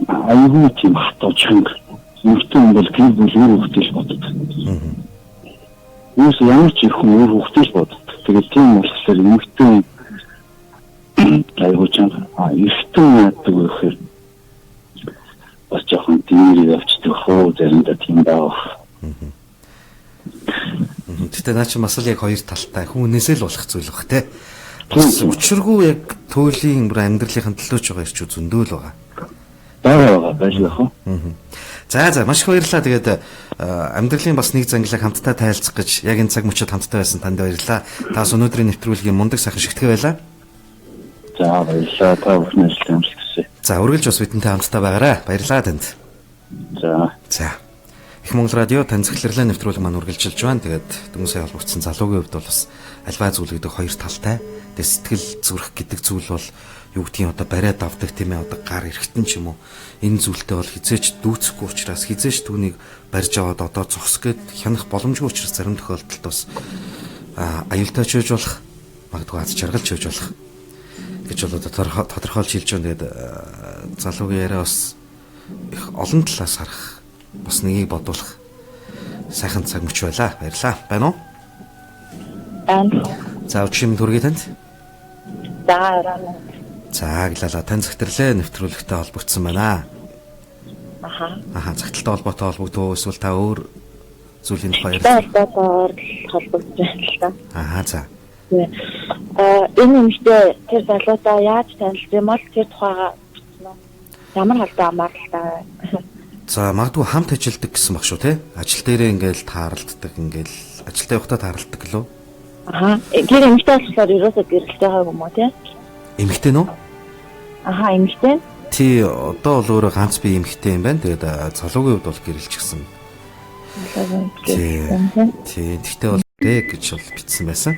аюулгүй тийм хатуучхан. Эмэгтэй хүн бол гэр бүл өөр хөвгөл боддог. Юус ямар ч их хүн өөр хөвгөл боддог. Тэгээд тийм болохоор эмэгтэй аюулгүй эртэн яадаг гэхээр бас жоохон дээрээ явчихдаг хөө заримдаа тийм баах. Тэгтээ наа чи бас л яг хоёр талтай хүмүүнээсээ л болох зүйл баг те. Бас учиргүй яг туйлын амьдралын төлөө ч байгаа ирч зөндөө л байгаа. Байгаа байж яах вэ? За маш их баярлалаа. Тэгээд амьдралын бас нэг зангилаг хамтдаа тайлцах гэж яг энэ цаг мөчид хамтдаа байсан танд баярлалаа. Таас өнөөдрийн нэвтрүүлгийн мундаг сайхан шигтгэе байлаа. За баярлалаа. Та бүхэн ажил амжилт хүсье. За үргэлж бас бидэнтэй хамтдаа байгаарай. Баярлалаа танд. За. Их Монгол радио танилцахларлаа нэвтрүүлэг маань үргэлжилж байна. Тэгээд дөнгөж сая холбогдсон залуугийн хувьд бол бас альва зүйлэгдэх хоёр талтай. Тэгээд сэтгэл зүрх гэдэг зүйл бол юу гэдгийг одоо бариад авдаг тийм ээ, одоо гар эрэхтэн ч юм уу. Энэ зүйлтэй бол хизээч дүүцэхгүй учраас хизээч түүнийг барьж аваад одоо зогс гэд хянах боломжгүй учраас зарим тохиолдолд бас аюултай ч үж болох, магадгүй аз жаргалч үж болох гэж бол одоо тодорхойлж хэлж байна. Тэгээд залуугийн яриа бас их олон талаас харах, бас нэгийг бодуулах сайхан цаг мөч байлаа. Баярлалаа. Байна уу? Байна. За өчигдөр төргий танд. За гэлээ тань захирлээ нэвтрүүлэгтэй холбогдсон байна. Захидалтай холбоотой холбогдов эсвэл та өөр зүйлийн тухай холбогдож байна л да. За. Энэ юмштэй тэр залуудаа яаж танилцсан юм бол тэр тухайга ямар халдаа амарлаа. За магадгүй хамт ажилладаг гэсэн баг шүү те. Ажил дээрээ ингээл тааралддаг, ингээл ажилдаа явахдаа тааралддаг гэлөө. Тэр эмэгтэй болохоор ерөөсөө гэрэлтэй байгаа юм уу те? Эмэгтэй нөө? Эмэгтэй. Тий, одоо бол өөрөө ганц би эмэгтэй юм байна. Тэгээд залуугийн хувьд бол гэрэлчихсэн. Тий, тэгтээ бол гэж бол бичсэн байсан.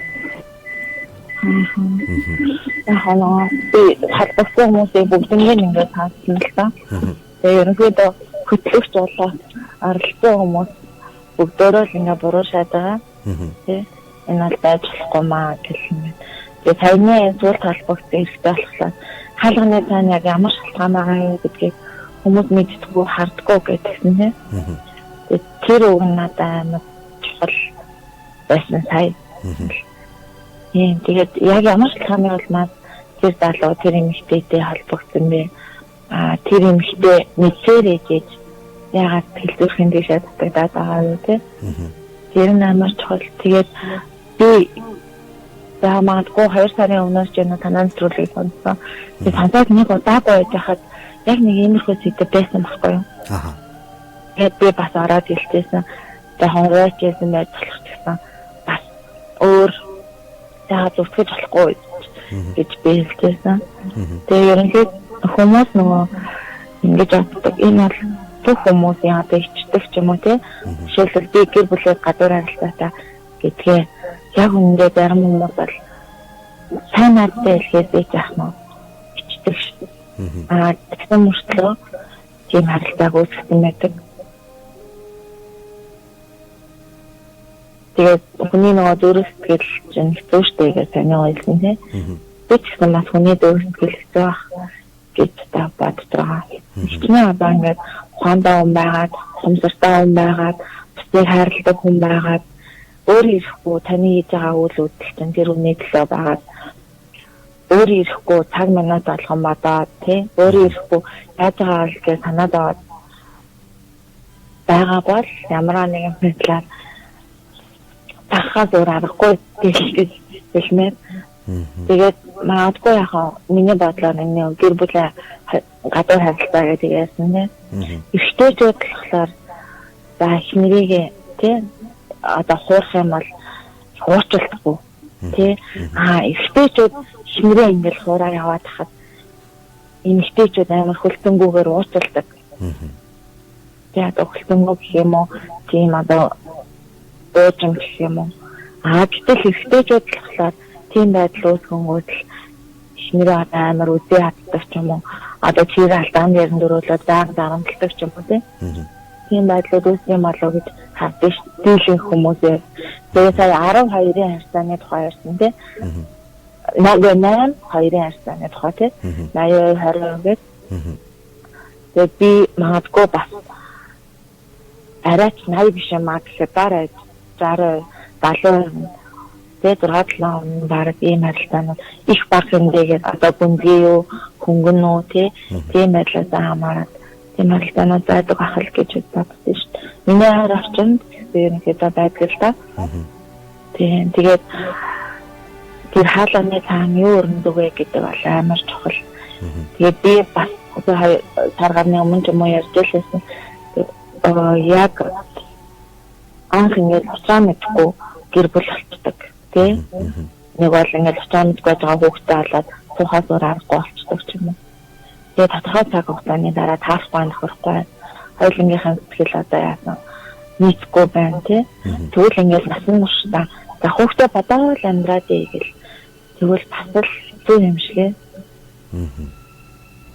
Би халбагсан хүмүүсийг бүгднийг ингээд таасан л та. Тэгээ ерөнхийдөө хөтлөгч болоод аралцсан хүмүүс бүгдөө л ингээд буруу шатаа. Тий. Энэ бол байжлахгүй маа гэлэн. Тэгээ саяны зүйл талбагтсан хэрэгтэй болохоор хаалганы цаана яг ямар шалтгаан байгаа гэдгийг хүмүүс мэддэггүй, хардггүй гэдгсэн тий. Тэр үг надад амар чухал байсан сая. Тэгээд яг ямар шалтгааны улмаас тэр залуу тэр эмэгтэйтэй холбогдсон бэ? Тэр эмэгтэй мэдсээрээ гэж ягаад хэлдвэрхэн дэшээ татагдаад байгаа юу те? Тэр нь амар чухал. Тэгээд би магадгүй 2 сарын өмнөөс ч танаа нэвтрүүлгийг сонссон. Тэгээд танаад нэг удаагүй байж хахад яг нэг иймэрхүү зүйл байсан байхгүй юу? Тэгээд би бас ороод хэлчихсэн. Тэгээд хонгойч гэсэн байж болох гэсэн бас өөр яагаад зүтгэж болохгүй гэж би хэлчихсэн. Тэгээд ерөнхийд хүмүүс нөгөө ингэж боддог. Энэ бол бүх хүмүүсийн одоо ичдэг ч юм уу те. Жишээлбэл би гэр бүлийн гадуур харилцаатай гэдгээ яг үнэндээ зарим хүмүүс бол сайн надтай хэлгээд би яах нь ичдэг шүү. Тэгсэн мөртлөө тийм харилцааг үүсгэсэн байдаг. Тэгээд хүний нөгөө зүрх сэтгэл чинь хэцүү штэй гэж тань ойлсон тийм. Би ч гэсэн бас хүний зүрх сэтгэл хэцүү байх гэж та бодож байгаа. Чиний одоо ингээд ухаандаа хүн байгаад, хумсартай хүн байгаад, бусдыг хайрладаг хүн байгаад, өөрөө ирэхгүй таны хийж байгаа үйл үзэл чинь тэр үний төлөө байгаад, өөрөө ирэхгүй цаг минут болгон бодоод тийм. Өөрөө ирэхгүй яаж байгаа л гэж санаад байгаа бол ямар нэгэн байдлаар тахаа зур аргагүй гэж хэлмээр. Тэгээд магадгүй яхаа миний бодлоор энэ гэр бүлийн гадуур харилцаа гэдэг яасан нэ. Ихтэйчүүд болохоор за их нэрийг тий одоо хуурах юм бол хуурчлахгүй тий. Ихтэйчүүд хинрээ ингээл хуураа яваад хахад эмэгтэйчүүд амар хөлтөнгүүгээр уурчилдаг. Тэгээд хөлтөнгөө гэх юм уу тийм одоо өөжм гэх юм уу. Гэтэл ихтэйчүүд болохоор тийм байдал үүсгэнгүүт шинээр амар үдээ хатдаг ч юм уу. Одоо чир алдаан дээр дөрөөлөө дарамтлагдаг ч юм уу тийм байдлууд үүсэх юм болов гэж хардж дийлэн хүмүүсээ. Тэгээд сая 12-ын харьцааны тухай ярьсан тийм. 8 2-ын харьцааны тухай тийм. 80 20 гэж. Тэгээд би магадгүй бас арайч 80 биш юм аа гэхэд дараа 60 70 тэгээд 6-7 баг ийм харилцаанууд их баг хэмжээгээр одоо гүнзгий юу хөнгөн үү тийм байдлаас хамаарат тийм харилцаанууд байдаг ахал гэж бодсон шүү дээ. Миний хайр орчинд ерөнхийдөө байдаг л да. Тэгээд тэр хаалганы цаана юу өрнөд үгүй гэдэг бол амар чухал. Тэгээд би бас сар гарны өмнө ч юм уу ярьж байсан. Яг анх ингээд уцаа мэдгүй гэр бүл болцдог тийм. Нэг бол ингээд уцаа мэдгүй байгаа хүүхдээ болоод сухаас өөр аргагүй болцдог ч юм уу. Тэгээд тодорхой цаг хугацааны дараа таарахгүй нөхөрхгүй. Хоёулынхаа сэтгэл одоо яасан нийцгүй байна тийм. Тэгвэл ингээд насан туршдаа за хүүхдээ бодоол амьдраад ийл. Тэгвэл бас л зүг юм шигэ.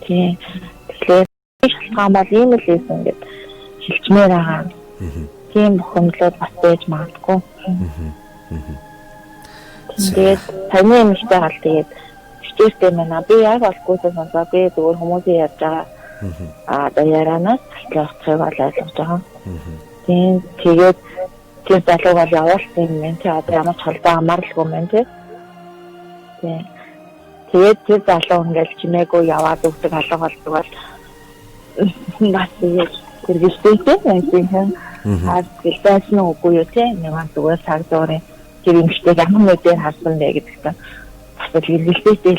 Тийм. Тэгэхээр шалтгаан бол ийм л байсан ингээд шилжмээр байгаа. Тийм бохомдлууд бас байж магадгүй. Тэгээд таны юмштай гал тэгээд хичээлтэй байна. Би яг олгоосоо сонсоо би зөвхөн хүмүүсийн ярьж байгаа одоо ярианаас талхахыг бол ойлгож байгаа. Тийм тэгээд тэр залууг бол явуулсан юм байна. Тэ одоо ямар ч холбоо амарлгүй юм тий. Тэгээд тэр залуу ингээл чимээгүй яваад өгдөг алга болдог бол бас хэрэгжтэй тийм гэлсэн үгүй юу тийм нэг зүгээр цаг зуурын тэр юмштэй ямар нэгээр харсан бэ гэдэгт бас хэрэгжтэй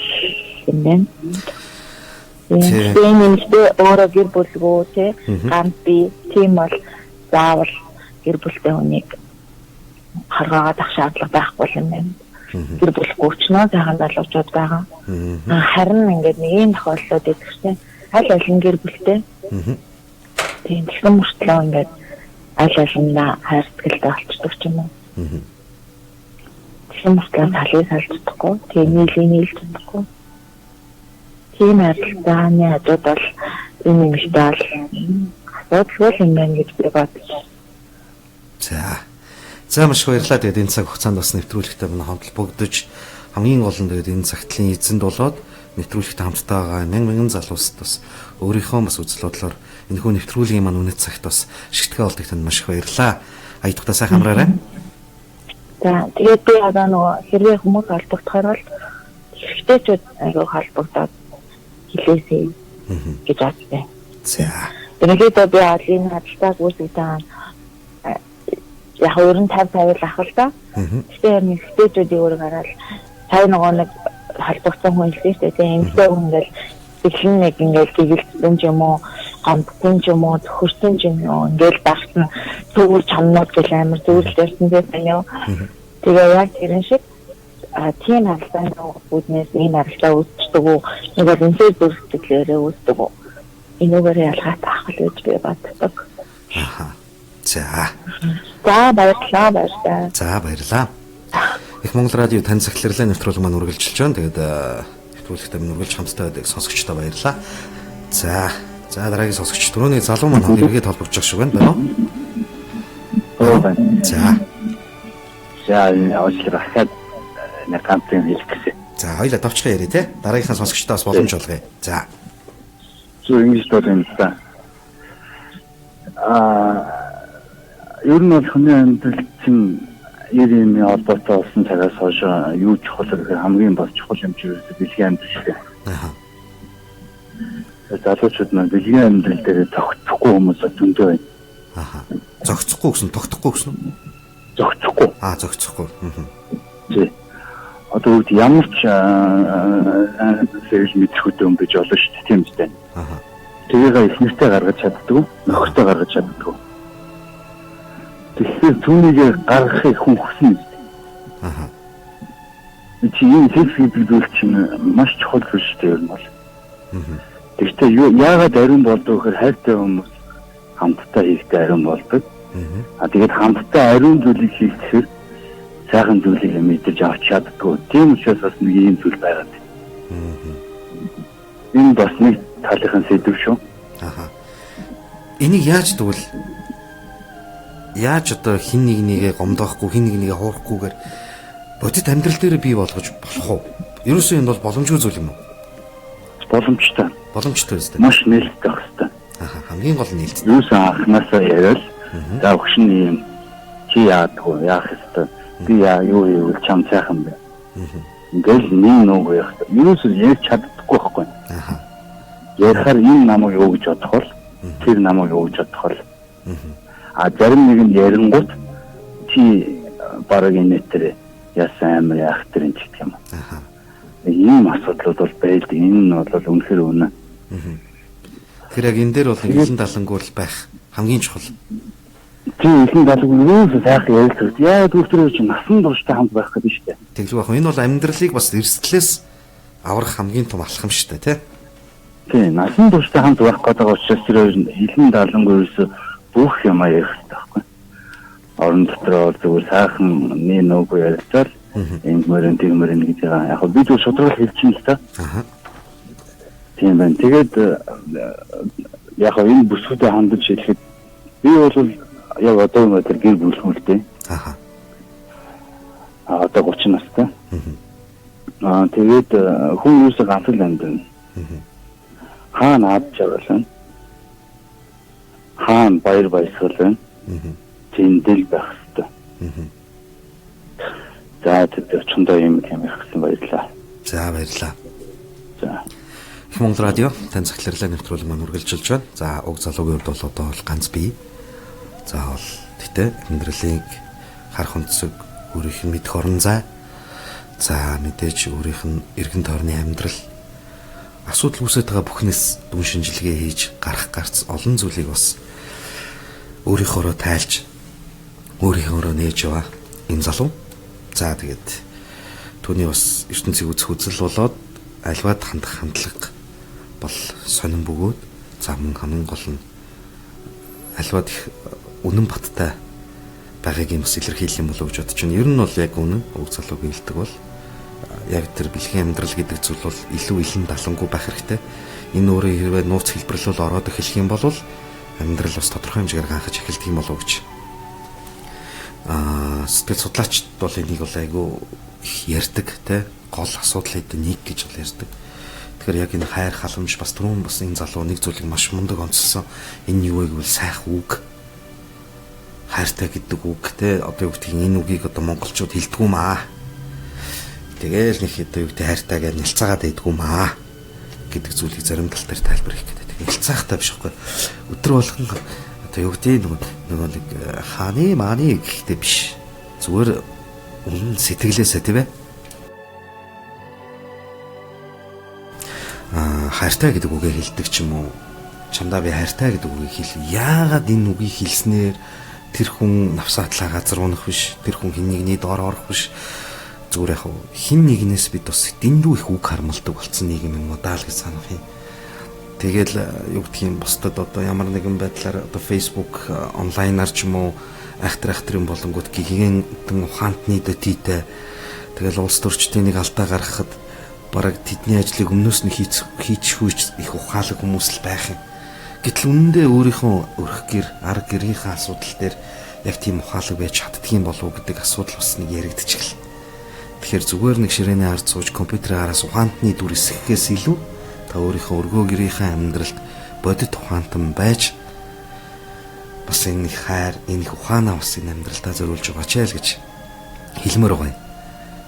юм байна. Тийм юмштэй өөрөө гэр бүлгөө тийм ганц би тийм бол заавал гэр бүлтэй хүнийг харгаагаад ах шаардлага байхгүй юм байна. Гэр бүлгүй ч нөө сайхан залуучууд байгаа. Харин ингээд нэг юм тохиолдлууд идэвхтэй аль алин гэр бүлтэй. Тийм тэгсэн мөртлөө ингээд аль алиндаа хайр сэтгэлтэй болчихдог ч юм уу. Тэгсэн мөртлөө талыг салж чадахгүй, тийм нийлж чадахгүй. Тийм харилцааны хажууд бол энэ юмштай бол асуудалгүй юм байна гэж би бодчих. За маш баярлалаа. Тэгээд энэ цаг хугацаанд бас нэвтрүүлэгтээ манай хамтлагбогдож хамгийн гол нь тэгээд энэ цагтлын эзэнд болоод нэвтрүүлэгт хамтдаа байгаа мянган залуусд бас өөрийнхөө бас үзэл бодлоор энэ хүү нэвтрүүлгийн маань үнэт цагт бас шигтгэн олдогт маш их баярлалаа. Аядахтаа сайхан амраарай. За тэгээд би одоо нөгөө хэрвээ хүмүүс холбогдохоор бол эрэгтэйчүүд айгүй холбогдоод хэлээсэй гэж бодсон. За. Ерөнхийдөө би энэ хадтаг үүсгэсэн яг 50-50 л ах л да. Тэгэхээр эрэгтэйчүүдийн өөр гараад сайн нөгөө нэг холбогдсон хүн хэлсэн шүү дээ. Эмэгтэй хүн ингээл эхлэн нэг ингээл гэгэлцсэн юм уу, гомдсон юм уу, төхөрсөн юм уу, ингээл багтна зүгээр чамнууд гэл амар зүгээр ярьсан тийм ээ. Тэгээ яг тэрэн шиг тийм харилцааны үүднээс энэ харилцаа үүсдэг үү? Нэг бол үнсээ зүрхтгэлээрээ үүсдэг үү? Энэгээр ялгаатай ах л гэж би боддог. Аха. За. За баярлалаа. За баярлалаа. Их Монгол радио тань захирлын нэвтрүүлэг маань үргэлжилж байна. Тэгээд нэвтрүүлэгтээ минь үргэлж хамтдаа байдаг сонсогчдоо баярлалаа. За дараагийн сонсогч түрүүний залуу маань эргээд холбогдож байгаа шиг байна уу? За. За уучлаарай хахад нэг кампын хэлэх гэсэн. За хоёлаа товчхон ярий те. Дараагийнхаа сонсогчдоос боломж олгоё. За. Зөв ингэж бодсон та. Ер нь бол хүний амьдрал чинь ийм холбоотой болсон цагаас хойш юу чухал гэхээр хамгийн бас чухал юм чи ерөөсөө бэлгийн амьдрал шүү дээ. Аха. Залуучууд маань бэлгийн амьдрал дээр зогцохгүй хүмүүс зөндөө байна. Аха. Зогцохгүй гэсэн, тогтохгүй гэсэн үү? Зогцохгүй. Зогцохгүй. Тий. Одоо үед ямар ч сэтэл мэдрэхүйтэй юм гэж олно шүү дээ. Тийм үстэй. Аха. Тэгээгээ их нэртэй гаргаж чаддгүй, нөхөртэй гаргаж чаддгүй. Тэгэхээр түүнийг гаргахыг хүн хүснэ. Аха. Чи энэ хэлбэр зүйл чинь маш чухал зүйл шүү дээ юм бол. Тэгвэл яагаад ариун болдог гэхээр хайртай хүмүүс хамтдаа хийхдээ ариун болдог. Тэгээд хамтдаа ариун зүйлийг хийхээр сайхан зүйлийг мэдэрч авч чаддгүй. Тийм учраас бас нэг ийм зүйл байгаа. Энэ бас нэг талынхын сэдв шүү. Аха. Энийг яаж тэгвэл яаж одоо хин нэгнийгээ гомдоохгүй, хин нэгнийгээ хуурахгүйгээр бодит амьдрал дээр бий болгож болох уу? Ерөөсөө энэ бол боломжгүй зүйл юм уу? Боломжтой. Боломжтой үстэй. Маш нээлттэй байх хэрэгтэй. Аха, хамгийн гол нь нээлттэй. Юусан анхнаасаа яриад за өгшин юм чи яадгүй яах ёстой. Би юу хийвэл чам сайхан бэ. Ингээл нэг нүг яах ёстой. Юусоо ярьж чаддаггүй байхгүй. Аха. Ярихаар энэ намайг юу гэж бодох бол тэр намайг юу гэж бодох бол зарим нэг нь ярингууд чи бараг энэ дээр яасан амар яах тэр энэ гэх юм. Аха. Ийм асуудлууд бол байдаг. Энэ нь бол үнэхээр үнэ. Тэгэхээр яг энэ дээр бол хэлэн далангуул байх хамгийн чухал. Тийм хэлэн далангуул юу сайхан ярилцдаг. Яа дүүртэр чи насан турштай хамт байх гэдэг шүү дээ. Тэгж байх. Энэ бол амьдралыг бас эрсдлээс аврах хамгийн том алхам шүү дээ, тий? Тийм, насан турштай хамт байх гэдэг учраас тэр хэлэн далангуул бүх юм ярих хэрэгтэй байхгүй. Орон дотроо зүгээр сайхан нэг нүгөө ярилцаад энэ мөрөн тиймэрэн гэж байгаа. Яг би зөв шудрал хэлчихсэн л та. Аха. Тийм байна. Тэгээд яг энэ бүсгүүдэд хандаж хэлэхэд би бол яг одоо өнөөдөр гэр бүлхүүлтэй. Аха. Одоо 30 настай. Тэгээд хүн юусаа ганц л амьдна. Хаана ад чагалаа. Хаан баяр баясгалан зэндэл байх хэрэгтэй. За тэд очондоо юм хийсэн баярлаа. За баярлалаа. За. Их Монгол радио тань захирлын нэвтрүүлэг маань үргэлжилж байна. За уг залуугийн хувьд бол одоо бол ганц бие. За бол тэгтээ амьдралыг харах өнцөг өөрийнх нь мэдэх орон зай. За мэдээж өөрийнх нь эргэн тойрны амьдрал асуудал үүсэж байгаа бүхнээс дүн шинжилгээ хийж гарах гарц олон зүйлийг бас өөрийнхөөрөө тайлж өөрийнхөөрөө нээж яваа энэ залуу. За тэгээд түүний бас ертөнцийг үзэх үзэл болоод альваад хандах хандлага бол сонирн бөгөөд за мөн хамгийн гол нь альваад их үнэн баттай байгааг юм бас илэрхийлэх юм болов гэж бодож байна. Ер нь бол яг үнэн уг залуугийн хэлдэг бол яг тэр бэлгийн амьдрал гэдэг зүйл бол илүү илэн далангуй байх хэрэгтэй. Энэ өөрөө хэрвээ нууц хэлбэрлэл ороод эхлэх юм бол амьдрал бас тодорхой хэмжээгээр ганхаж эхэлдэг юм болов гэж. Сэтгэл судлаачд бол энийг бол айгүй их ярьдаг те гол асуудал хэдэн нэг гэж бол ярьдаг. Тэгэхээр яг энэ хайр халамж бас түрүүн бас энэ залуу нэг зүйлийг маш мундаг онцлсон. Энэ юу вэ гэвэл сайх үг. хайртай гэдэг үг те одоо юу гэдгийг энэ үгийг одоо монголчууд хэлдэггүй маа. Тэгээл нэг одоо юу гэдэг хайртай гэж нэлцаагаад байдгүй маа гэдэг зүйлийг зарим тал дээр тайлбар хийх гэдэг. Нэлцаахтай биш байхгүй. Өдөр болгон одоо юу гэдэг нөгөө нэг хааны мааны гэхдээ биш. Зүгээр үнэн сэтгэлээсээ тийм ээ. Хайртай гэдэг үгээ хэлдэг ч юм уу. Чамдаа би хайртай гэдэг үгийг хэл. Яагаад энэ үгийг хэлснээр тэр хүн навсаатлаа газар унах биш. Тэр хүн хин нэгний доор орох биш. Зүгээр яг хин нэгнээс бид бас дэндүү их үг хармалдаг болсон нийгэм юм уу даа л гэж санах юм. Тэгэл юу гэдгийг бусдад одоо ямар нэгэн байдлаар одоо Facebook онлайнаар ч юм уу айхтрын болонгууд гигэн ухаантны дөтийтэй тэгэл улс төрчдийн нэг алдаа гаргахад бараг тэдний ажлыг өмнөөс нь хийчихвч их ухаалаг хүмүүс л байх юм. Гэтэл үнэндээ өөрийнхөө өрх гэр, арга гэрийнхээ асуудал дээр яг тийм ухаалаг байж чаддгийн болов уу гэдэг асуудал бас нэг яригдчихлээ. Тэгэхээр зүгээр нэг ширээний ард сууж компьютерийн араас ухаантны дүр эсгэхээс илүү та өөрийнхөө өргөө гэрийнхээ амьдралд бодит ухаантан байж бас энэ их хайр, энэ их ухаанаа бас энэ амьдралдаа зориулж байгаа ч яа л гэж хэлмээр байгаа юм.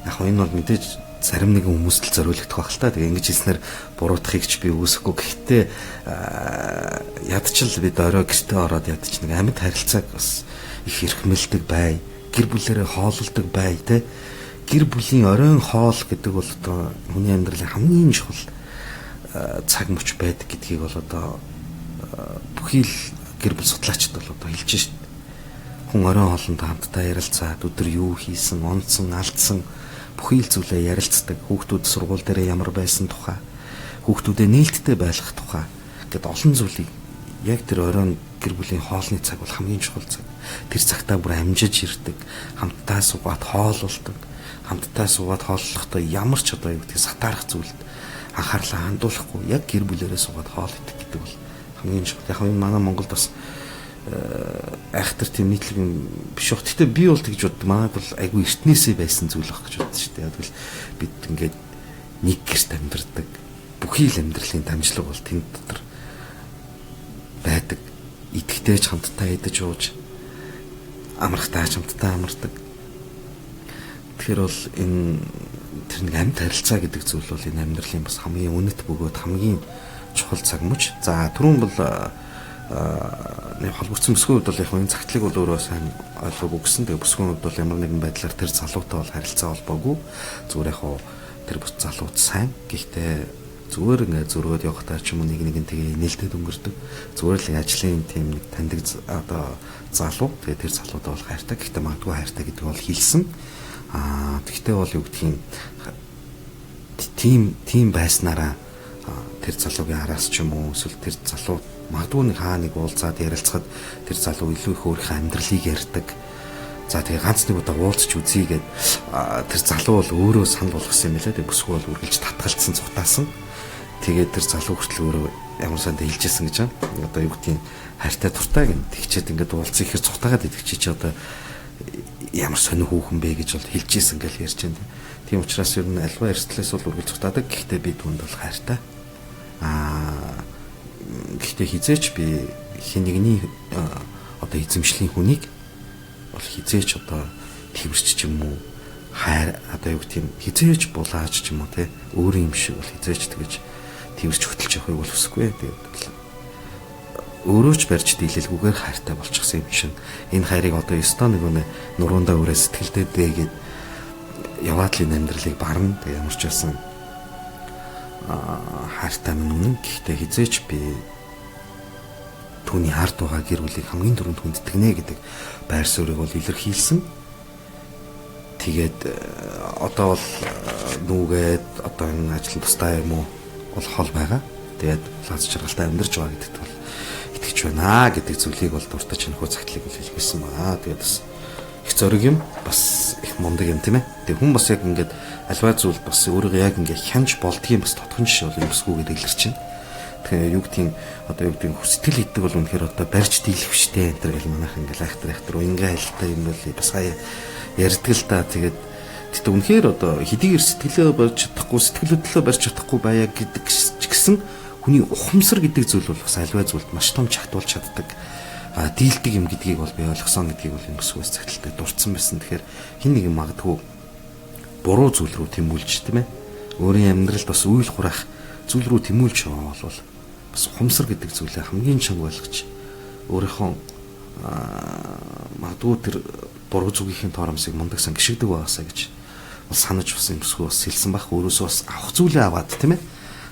Яг энэ бол мэдээж зарим нэгэн хүмүүст л зориулагдах байх л та. Тэгээ ингэж хэлснээр буруутахыг ч би үүсэхгүй. Гэхдээ ядчил бид орой гэртээ ороод ядч нэг амьд харилцааг бас их эрхмэлдэг бай. Гэр бүлээрээ хооллдог бай те. Гэр бүлийн оройн хоол гэдэг бол одоо хүний амьдралын хамгийн чухал цаг мөч байдаг гэдгийг бол одоо бүхий л гэр бүл судлаачид бол одоо хэлж шít. Хүн оройн хоолнд хамтдаа ярилцаад өдөр юу хийсэн, онцсон, алдсан бүхий л зүйлээ ярилцдаг. Хүүхдүүд сургууль дээр ямар байсан тухай, хүүхдүүдэд нээлттэй байх тухай гэд олон зүйлийг яг тэр оройн гэр бүлийн хоолны цаг бол хамгийн чухал цаг. Тэр цагтаа бүр амжиж ирдэг, хамтдаа суугаад хооллолдог, хамтдаа суугаад хооллохдоо ямар ч одоо юу гэдэг сатаарах зүйлд анхаарлаа хандуулахгүй яг гэр бүлээрээ суугаад хоол идэх гэдэг бол хамгийн чухал. Яг энэ манай Монголд бас айхтар тийм нийтлэг биш баг. Гэхдээ би бол тэгж боддог. Манайд бол айгүй эртнээсээ байсан зүйл баг гэж боддог шүү дээ. Яг л бид ингээд нэг гэрт амьдардаг. Бүхий л амьдралын дамжлаг бол тэнд дотор байдаг. Идэхтэй ч хамтдаа идэж ууж, амрахтаа ч хамтдаа амардаг. Тэгэхээр бол энэ тэр нэг амьд харилцаа гэдэг зүйл бол энэ амьдралын бас хамгийн үнэт бөгөөд хамгийн чухал цаг мөч. За түрүүн бол нэг холбогдсон бүсгүйд бол яг энэ цагтлыг бол өөрөө сайн ойлгоогүй гэсэн. Тэгээ бүсгүйд бол ямар нэгэн байдлаар тэр залуутай бол харилцаа холбоогүй. Зүгээр яг тэр бус залууд сайн. Гэхдээ зүгээр ингээд зөргөөд явахдаа ч юм уу нэг тэгээ нээлттэй өнгөрдөг. Зүгээр л ажлын тийм нэг таньдаг одоо залуу. Тэгээ тэр залуудаа бол хайртай. Гэхдээ магадгүй хайртай гэдэг бол хэлсэн. Тэгтээ бол юу гэдгийг тийм байснараа тэр залуугийн араас ч юм уу эсвэл тэр залуу магадгүй нэг хаа нэг уулзаад ярилцахад тэр залуу илүү их өөрийнхөө амьдралыг ярьдаг. За тэгээ ганц нэг удаа уулзч үзье гэд тэр залуу бол өөрөө санал болгосон юм лээ. Тэгээ бүсгүй бол үргэлж татгалцсан цухтаасан. Тэгээд тэр залуу хүртэл өөрөө ямар санд хэлжсэн гэж байна. Одоо юу гэдгийг хайртай туртай гэн тэгчээд ингээд уулзах ихэр цухтагаад идэх чи одоо ямар сонир хүүхэн бэ гэж бол хэлжсэн гэл ярьж байна. Тийм учраас ер нь альва эрсдлээс бол үргэлж цухтаадаг. Гэхдээ би түнд бол хайртай. Гэхдээ хизээч би хэн нэгний одоо эзэмшлийн хүнийг бол хизээч одоо тэрч ч юм уу хайр одоо юу гэх юм хизээч булааж ч юм уу те өөр юм шиг бол хизээч тэгэж тэрч хөтөлж явахыг бол хүсэхгүй. Тэгээд өөрөө ч барьж дийлэлгүйгээр хайртай болчихсон юм шин. Энэ хайрыг одоо ёстой нэг нуруундаа өрөө сэтгэлдээ дээгээд яваад л энэ амьдралыг барна. Тэгээд ямар ч байсан хайртай минь үнэн. Гэхдээ хизээч би түүний ард байгаа гэр бүлийг хамгийн түрүүнд хүндэтгнэ гэдэг байр суурийг бол илэрхийлсэн. Тэгээд одоо бол нүгээд одоо энэ ажил тустай юм уу бол хол байгаа. Тэгээд лаз жаргалтай амьдарч байгаа гэдэгт бол итгэж байна гэдэг зүйлийг бол дуртаж нөхөө цагтлыг бол хэлсэн байгаа. Тэгээд бас их зориг юм, бас их мундаг юм тийм ээ. Тэгээд хүн бас яг ингээд альва зүйл бас өөрийгөө яг ингээд хянж болдгийн бас тодхон жишээ бол юмсгүйгээр илэрч байна. Тэгээ юу гэдгийг одоо юу гэдгийг хүсэл хийдэг бол үнэхээр одоо барьж дийлэвчтэй энэ төр гэл манайх ингээд айхтар ингээ айлтай юм бол бас хаяа ярьдаг л да. Тэгээд тэгтээ үнэхээр одоо хэдийгээр сэтгэлээ барьж чадахгүй, сэтгэл хөдлөлөө барьж чадахгүй байя гэдэг ч гэсэн хүний ухамсар гэдэг зүйл бол бас альва зүйлд маш том чагтуулж чаддаг. дийлдэг юм гэдгийг бол би ойлгосон гэдгийг бол энэ бүсгүйс цагталтай дурдсан байсан. Тэгэхээр хин нэг юм магадгүй буруу зүйл рүү тэмүүлж тийм ээ. Өөрийн амьдралд бас үйл хураах зүйл рүү тэмүүлж байгаа бол бас хумсар гэдэг зүйлээ хамгийн чанга ойлгож өөрийнхөө магадгүй тэр буруу зүгийнхээ торомсыг мундагсан гიშгдэг байгаасаа гэж бас санаж бас энэ бүсгүй бас хэлсэн байх. Өөрөөсөө бас авах зүйлээ аваад тийм ээ.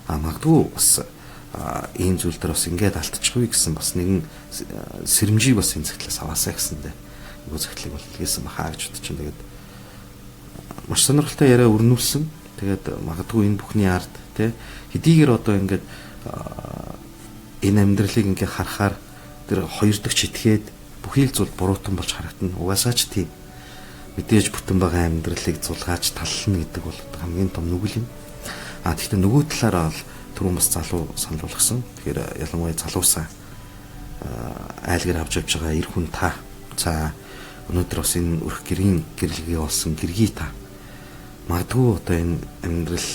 Магадгүй бас ийм зүйл дээр бас ингээд алдчихгүй гэсэн бас нэгэн сэрэмжийг бас энэ цагтлаас аваасаа гэсэндээ нөгөө цагтлыг бол хэлсэн бахаа гэж бодчих. Тэгээд маш сонирхолтой яриа өрнүүлсэн. Тэгээд магадгүй энэ бүхний ард тий хэдийгээр одоо ингээд энэ амьдралыг ингээд харахаар тэр хоёр дахь итгээд бүхий л зүйл буруутан болж харагдана. Угаасаа ч тийм мэдээж бүтэн байгаа амьдралыг зулгааж таллна гэдэг бол хамгийн том нүгэл юм. Тэгэхдээ нөгөө талаараа бол түрүүн бас залуу санал болгосон. Тэгэхээр ялангуяа залуусаа айлгэр авч явж байгаа эр хүн та. За өнөөдөр бас энэ өрх гэргийн гэрлэгээ болсон гэргий та. Магадгүй одоо энэ амьдрал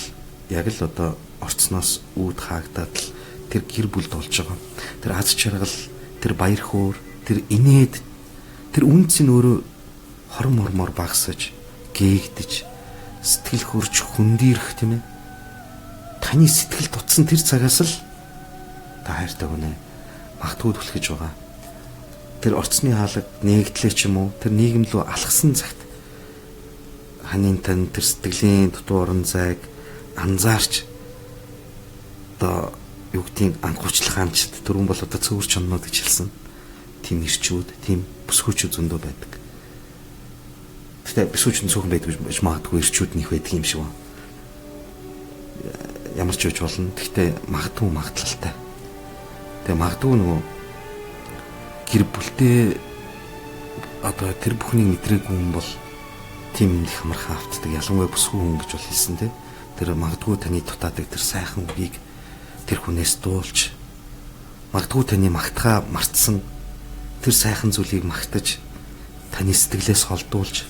яг л одоо орцноос үүд хаагдаад л тэр гэр бүлд болж байгаа. Тэр аз жаргал, тэр баяр хөөр, тэр инээд, тэр үнц нь өөрөө хорон мормоор багсаж, гээгдэж, сэтгэл хөрж хүндийрэх тийм ээ. Таны сэтгэл тутсан тэр цагаас л та хайртай хүнээ магтгүй түлхэж байгаа. Тэр орцны хаалга нээгдлээ ч юм уу, тэр нийгэм лөө алхсан цагт ханийн тань тэр сэтгэлийн дутуу орон зайг анзаарч одоо юу гэдгийг анхуучлах амчд түрүүн бол одоо цөөр чоннод гэж хэлсэн. Тим ирчүүд, тим бүсгүүчүүд зөндөө байдаг. Тэгтээ бүсгүүч нь цөөхөн байдаг гэж магадгүй ирчүүд нөх байдаг юм шиг байна. Ямар ч үеч болно. Тэгтээ магадгүй магадлалтай. Тэгээ магадгүй нөгөө гэр бүлтэй одоо тэр бүхнийг мэдрээгүй хүн бол тийм их амархан автдаг. Ялангуяа бүсгүй хүн гэж бол хэлсэн те. Тэр магадгүй таны дутаадаг тэр сайхан үгийг тэр хүнээс дуулж магадгүй таны магтахаа мартсан тэр сайхан зүйлийг магтаж таны сэтгэлээс холдуулж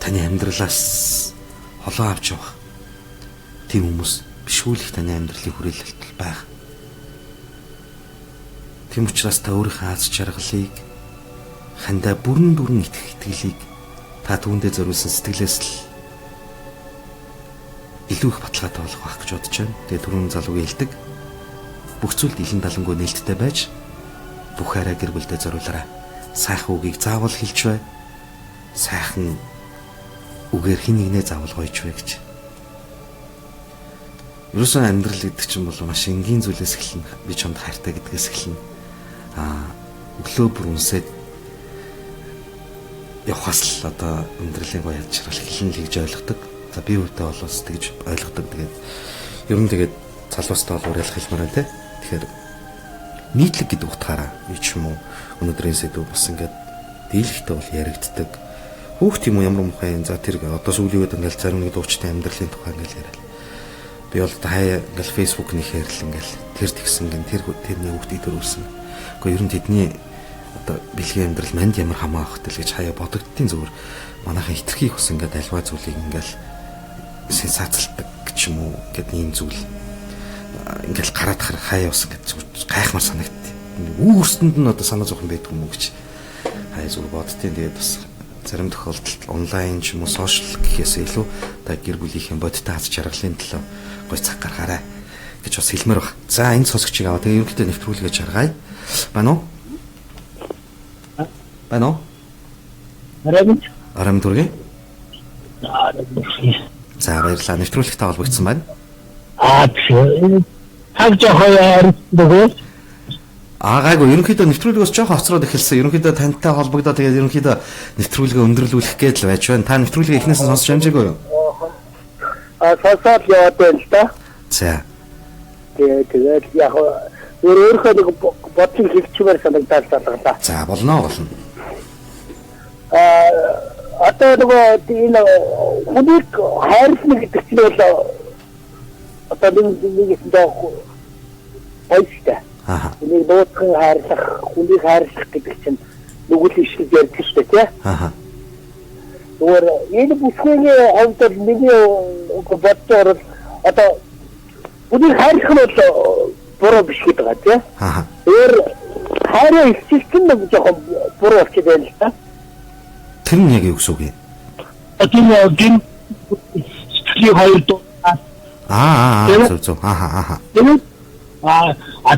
таны амьдралаас холоо авч явах тийм хүмүүс бишгүүлэх таны амьдралыг хүрээлэлт байх. Тийм учраас та өөрийнхөө аз жаргалыг хандаа бүрэн дүрэн итгэх итгэлийг та түүндээ зориулсан сэтгэлээс л илүү их баталгаатай болох байх гэж бодож байна. Тэгээ түрүүн залуугийн хэлдэг бүх зүйлд илэн далангуй нээлттэй байж бүх хараа гэр бүлдээ зориулаарай. Сайхан үгийг заавал хэлж бай. Сайхан үгээр хин нэгнээ заавал гойж бай гэж. Ерөөсөн амьдрал гэдэг чинь бол маш энгийн зүйлээс эхэлнэ. Би чамд хайртай гэдгээс эхэлнэ. Өглөө бүр үнсээд явхаас л одоо амьдралын гоё яд шаргал эхэлнэ л гэж ойлгодог. За би үүтээ бол бас тэгж ойлгодог. Тэгээд ер нь тэгээд залуустай бол уриалах хэлмээр байна те. Тэгэхээр нийтлэг гэдэг утгаараа юу ч юм уу өнөөдрийн сэдв бас ингээд дийлэхтэй бол яригддаг. Хүүхд юм уу ямар мухай за тэр одоо сүүлийн үед ингээд зарим нэг дуучтай амьдралын тухай ингээд яриад. Би бол хаяа ингээд фэйсбүүкний хэрэл ингээд тэр тэгсэн гэн тэрний хүүхдийг төрүүлсэн. Гэхдээ ер нь тэдний одоо бэлгийн амьдрал манд ямар хамаа авах тэл гэж хаяа бодогдтiin зүгээр манайхан хитрхийг бас ингээд альва зүйлийг ингээд сенсацлдаг ч юм уу гэдэг ийм зүйл ингээл гараад хаяа бас ингээд гайхмар санагд. Үүрстэнд нь одоо санаа зовхон байдаг юм уу гэж хаяа зүгээр боддtiin. Тэгээд бас зарим тохиолдолд онлайн ч юм уу сошиал гэхээс илүү та гэр бүлийнхээ бодиттой аз жаргалын төлөө гоё цаг гаргаарай гэж бас хэлмээр баг. За энэ сонсогчийг аваа. Тэгээ ерөнхийдөө нэвтрүүлгээ жаргая. Байна уу? Байна уу? Арам дүргээ. За баярлалаа. Нэвтрүүлэгтэй холбогдсон байна. Хаг жохоо дугуй. Гайгүй ерөнхийдөө нэвтрүүлгээс жоох хоцроод эхэлсэн. Ерөнхийдөө тантай холбогдоод тэгээд ерөнхийдөө нэвтрүүлгээ өндөрлүүлэх гээд л байж байна. Та нэвтрүүлгээ эхнээс нь сонсч амжаагүй юу? Сонсоод яваад байна л да. За. Тэгээд яг өөрөөхөө нэг бодлого хэлчихмээр санагдаад байна. За болно. Одоо нөгөө энэ хүнийг хайрлна гэдэг чинь бол одоо нэг ойштой. Хүнийг дуудсан хайрлах, хүнийг хайрлах гэдэг чинь нүгэл ишиг ярьдаг шүү дээ, тий? Өөр энэ бүсгүйний хувьд миний боддоор одоо хүнийг хайрлах нь бол буруу биш гэдэг байгаа тийм. Аа. Тэр хайраа илчилсэн нэг жоохон буруу болчиход байна л та. Тэр нь яг юу гэсэн үг юм? Одоо гин сэтгэлийн хоёр дуу. Зөв. Аа. Тэгээд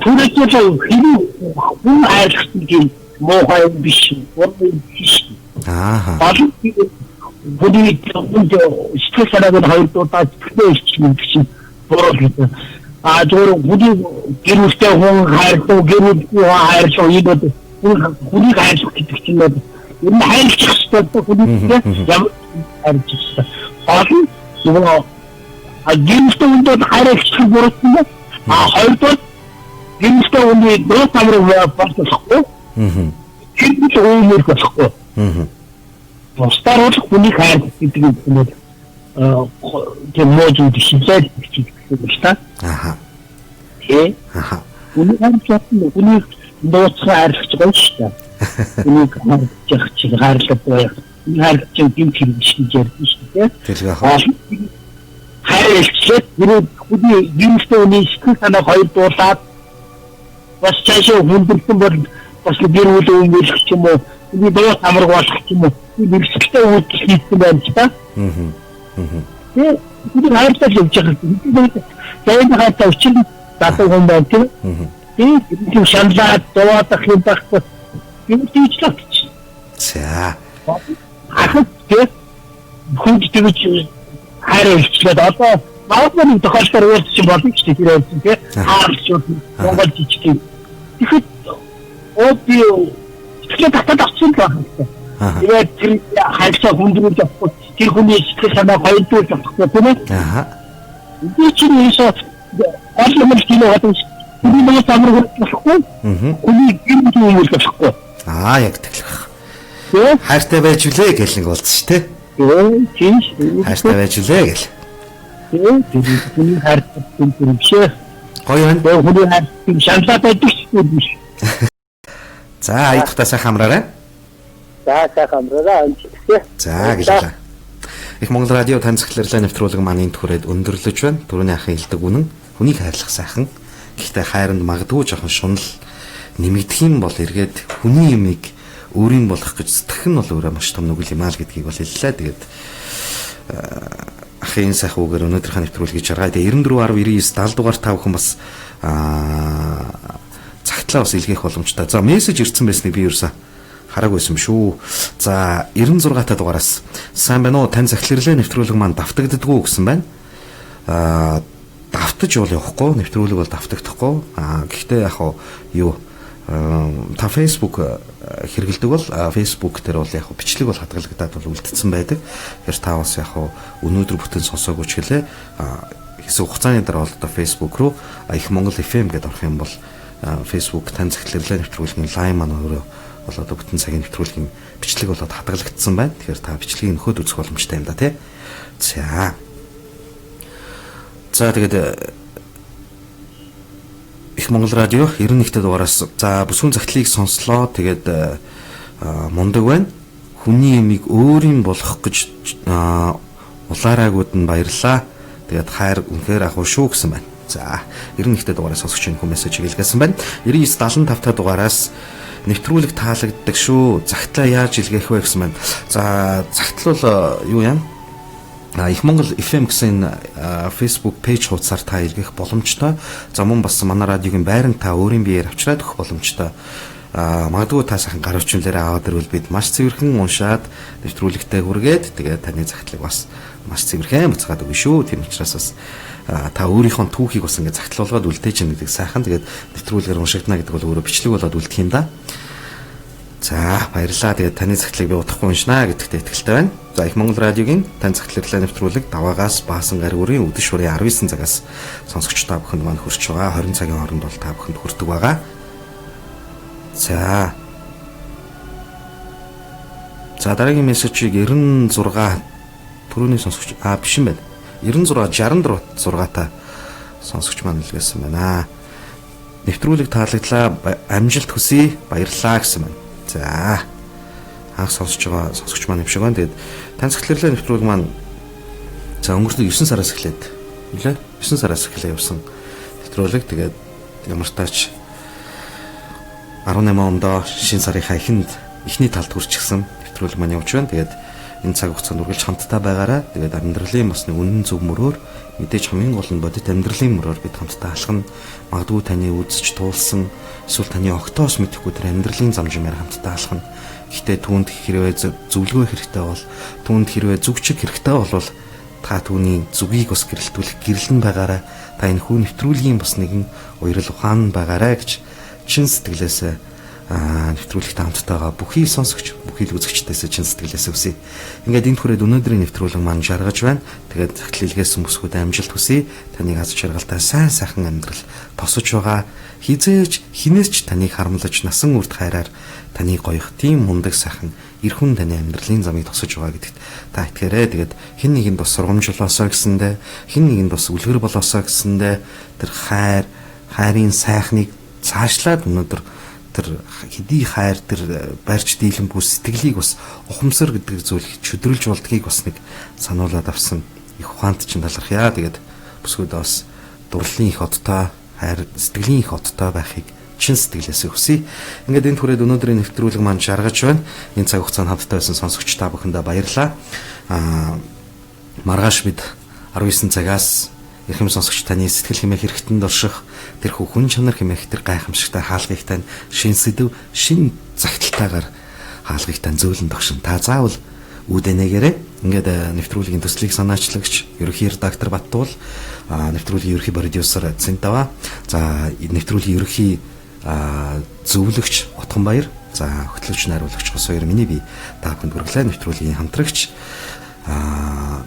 түрээчээ хэний хүн хайрлах юм мохой биш. Биш. Аа. Бүдий сэтгэл санаагаар хоёр дуудаа сэтгэлээ чинь буруу гэдэг. Зөвхөн бүдий гэрүүлтэй хүн хайрлуу гэрүүлгүй хайрлуу ийгүүд хүнийг хайрлах гэдэг чинь энэ хайрлах хэрэгтэй хүнийгээ ямар хайрлах хэрэгтэй. Олон нөгөө гэрүүлтэй хүнд хайрлах буруу юм. Хоёрдугаар гэрүүлтэй хүний дуу тамрыг болчихгүй. Тэр үеэр болохгүй. Старууд хүнийг хайрлах гэдэг нь тийм модул дишилээд гэсэн үг шүү дээ. Аа. Хүнийг нууцаар хайрлах гэж шүү дээ. Хүнийг хайрлах байх. Хайрлах гэмт хэрэг шиг ярьдэн шүү дээ. Тэр яг хайрлах хүний гэмтээ үний сэтгэл санаа хоёр дуулаад бас цаашаа хүндэлсэн бол бас гэр бүл өмөлөх ч юм уу би доо тамраг болох ч юм уу бэрхшээлтэй үйлдэл хийсэн байна ч та. Тэгээд бид хайрлаж явж байгаа. Тэгээд хайрлаж өчиг татах юм байна тийм. Тэгээд шанлаад дуудаг юм байхгүй. Би тийчлээ. За. Ахад тэгээд хүнд тэгж хайрлаад одоо наадмын тохиолдолд уурч болно ч тийм юм тийм. Хаарч Монгол жижиг. Тэгэхэд би тэгэхээр татаад авчихсан л байна. Тэгээд тэр хайрцаа хүндрүүлж авахгүй тэр хүний сэтгэл санаа хоёрдуулж авахгүй тийм ээ. Би чинь ийшээ гол юм тийм байдаг. Би нэг замраг болохгүй. Хүний гинт юм л болохгүй. Яг тэглэх. Хайртай байж үлээ гэл нэг болц ш тэ. Тийм. Хайртай байж үлээ гэл. Тэр хүний хайртай юм бишээ. Гоё байна. Хүний хайртай шаналаа байдаг шүү дээ. За аядахтаа сайхан амраарай. За сайхан амраарай. За гэлээ. Их Монгол радио тань захирлаа нэвтрүүлэг маань энд хүрээд өндөрлөж байна. Түрүүний ахын хэлдэг үнэн. Хүнийг хайрлах сайхан. Гэхдээ хайранд магадгүй жоохон шунал нэмэгдэх юм бол эргээд хүний юмыг өөрийн болох гэж сэтгэх нь бол өөрөө маш том нүгэл юм аа л гэдгийг бол хэллээ. Тэгээд ахын сайхан үгээр өнөөдрийнхөө нэвтрүүлгийг жаргая. Тэгээ 94.9 70 дугаар та бүхэн бас цагтлаа бас илгээх боломжтой. За мессеж ирсэн байсныг би ерөөсө хараагүйсэн шүү. За 96 та дугаараас сайн байна уу? Тань захирлаа нэвтрүүлэг маань давтагддаггүй гэсэн байна. Давтаж бол явахгүй, нэвтрүүлэг бол давтагдахгүй. Гэхдээ яг юу та Facebook хэрэгэлдэг бол Facebook дээр бол яг бичлэг бол хадгалагдаад бол үлдсэн байдаг. Тэгэхээр та бас яг өнөөдөр бүтэн сонсоогүй ч гэлээ хэсэг хугацааны дараа бол одоо Facebook руу их Монгол FM гэдээ орох юм бол Facebook тань захирлаа нэвтрүүлгийн лайн маань өөрөө бол одоо бүтэн цагийн нэвтрүүлгийн бичлэг болоод хадгалагдсан байна. Тэгэхээр та бичлэгийг нөхөд үзэх боломжтой юм да тий. За тэгээд их Монгол радио 91-р дугаараас за бүсгүн захидлыг сонслоо. Тэгээд мундаг байна. Хүний юмыг өөрийн болох гэж улаараагууд нь баярлаа. Тэгээд хайр үнэхээр ахуй шүү гэсэн байна. За 91-р дугаараас сонсогч энэ мессеж илгээсэн байна. 99-75 та дугаараас нэвтрүүлэг таалагддаг шүү. Загтлаа яаж илгээх вэ гэсэн байна. За загтал бол юу юм? Их Монгол FM гэсэн Facebook пэйж хуудасаар та илгээх боломжтой. За мөн бас манай радиогийн байранд та өөрийн биеэр авчраад өгөх боломжтой. Магадгүй та сайхан гар орчимлаараа аваад ирвэл бид маш цэвэрхэн уншаад нэвтрүүлэгтээ хүргээд тэгээд таны загтлыг бас маш цэвэрхэн буцаагаад өгнө шүү. Тийм учраас бас та өөрийнхөө түүхийг бас ингээд загтлуулгаад үлдээж чинь гэдэг сайхан тэгээд нэвтрүүлгээр уншигдана гэдэг бол өөрөө бичлэг болоод үлдэх юм да. За баярлалаа. Тэгээд таны загтлыг би удахгүй уншнаа гэдэгт итгэлтэй байна. За их Монгол радиогийн тань захирлаа нэвтрүүлэг даваагаас баасан гар үрийн өдөр шүрийн 19 цагаас сонсогч та бүхэнд маань хүрч байгаа. 20 цагийн хооронд бол та бүхэнд хүрдэг байгаа. За дараагийн мессежийг 96 түрүүний сонсогч биш юм байна. 96 64 та сонсогч маань илгээсэн байна. Нэвтрүүлэг таалагдлаа, амжилт хүсье, баярлалаа гэсэн байна. За анх сонсож байгаа сонсогч маань юм шиг байна. Тэгээд тань захирлаа нэвтрүүлэг маань за өнгөрсөн 9 сараас эхлээд нэлээ 9 сараас эхлээ явсан нэвтрүүлэг. Тэгээд ямар тач 18 онд шинэ сарынхаа эхний талд хүрчихсэн нэвтрүүлэг маань явж байна. Тэгээд энэ цаг хугацаанд үргэлж хамтдаа байгаарай. Тэгээд амьдралын бас нэг үнэн зөв мөрөөр мэдээж хамгийн гол нь бодит амьдралын мөрөөр бид хамтдаа алхна. Магадгүй таны үзэж туулсан эсвэл таны огтоос мэдэхгүй тэр амьдралын замжмаар хамтдаа алхна. Гэхдээ түүнд хэрвээ зөвлөгөө хэрэгтэй бол, түүнд хэрвээ зүгчиг хэрэгтэй бол та түүний зүгийг бас гэрэлтүүлэх гэрлэн байгаарай. Та энэ хүн нэвтрүүлгийн бас нэгэн уярал ухаан байгаарай гэж чин сэтгэлээсээ нэвтрүүлэгт хамтдаа бүхий сонсогч, бүхий л үзэгчдээс чин сэтгэлээсээ хүсье. Ингээд энэ хүрээд өнөөдрийн нэвтрүүлэг маань жаргаж байна. Тэгээд захидлээс өмсгүүд амжилт хүсье. Таныг аз жаргалтай сайн сайхан амьдрал тосож байгаа. Хизээж хинээс ч таныг харамлаж насан үрд хайраар таны гоёх тийм мундаг сайхан эр хүн таны амьдралын замыг тосож байгаа гэдэгт та итгээрэй. Тэгээд хэн нэгэнд бас сургамжлоосоо гэсэндэ, хэн нэгэнд бас үлгэр болоосоо гэсэндэ тэр хайрын сайхныг цаашлаад өнөөдөр тэр хэдий хайр тэр барьж дийлэнгүй сэтгэлийг бас ухамсар гэдэг зүйл чөдрөлж болдгийг бас нэг сануулад авсан их ухаант чинь талархъя. Тэгээд бүсгүйдээ бас дурлалын их одтой хайр сэтгэлийн их одтой байхыг чин сэтгэлээсээ хүсье. Ингээд энэ түрээд өнөөдрийн нэвтрүүлэг маань жаргаж байна. Энэ цаг хугацаанд хамтдаа байсан сонсогч та бүхэндээ баярлалаа. Маргааш бид 19 цагаас эрхэм сонсогч таны сэтгэл хэмээх хэрэгтэнд орших тэр хүн чанар хэмээх тэр гайхамшигтай хаалгыг тань шин сэдв шин загталтайгаар хаалгыг тань зөөлөн тогшин та заавал үүдэнэгээрээ ингээд нэвтрүүлгийн төслийг санаачлагч ерөнхий редактор Баттуул нэвтрүүлгийн ерөнхий продюсер Цэнтава за нэвтрүүлгийн ерөнхий зөвлөгч Отгонбаяр за хөтлөгч найруулагч Хос хоёр миний бие та бүхэнд хүргэлээ. Нэвтрүүлгийн хамтрагч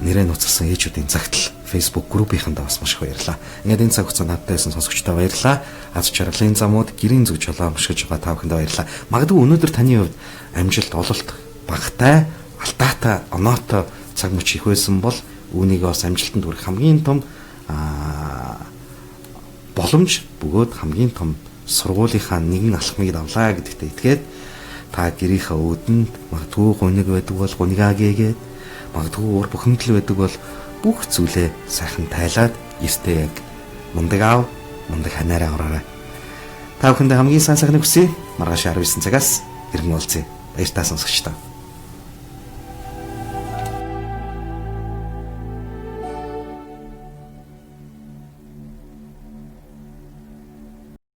нэрээ нуцсан ээжүүдийн загтал Facebook группийнхэндээ бас маш их баярлалаа. Ингээд энэ цаг хугацаанд хамтдаа сонсогчдоо баярлалаа. Аз жаргалын замууд гэрийн зүг жолоо өмшгөж байгаа та бүхэндээ баярлалаа. Магадгүй өнөөдөр таны хувьд амжилт ололт багтай, алдаатай, оноотой цаг мөч их байсан бол үүнийгээ бас амжилтанд хүрэх хамгийн том боломж бөгөөд хамгийн том сургуулийнхаа нэгэн алхмыг давлаа гэдэгт итгээд та гэрийнхээ өөдөнд магадгүй гуниг байдаг бол гунигаа гээгээд магадгүй уур бухимдал байдаг бол бүх зүйлээ сайхан тайлаад эртээ яг мундаг аав, мундаг ханаараа ороорой. Та бүхэндээ хамгийн сайн сайхныг хүсье. Маргааш 19 цагаас иргэн уулзъя. Баяр та сонсогчдоо.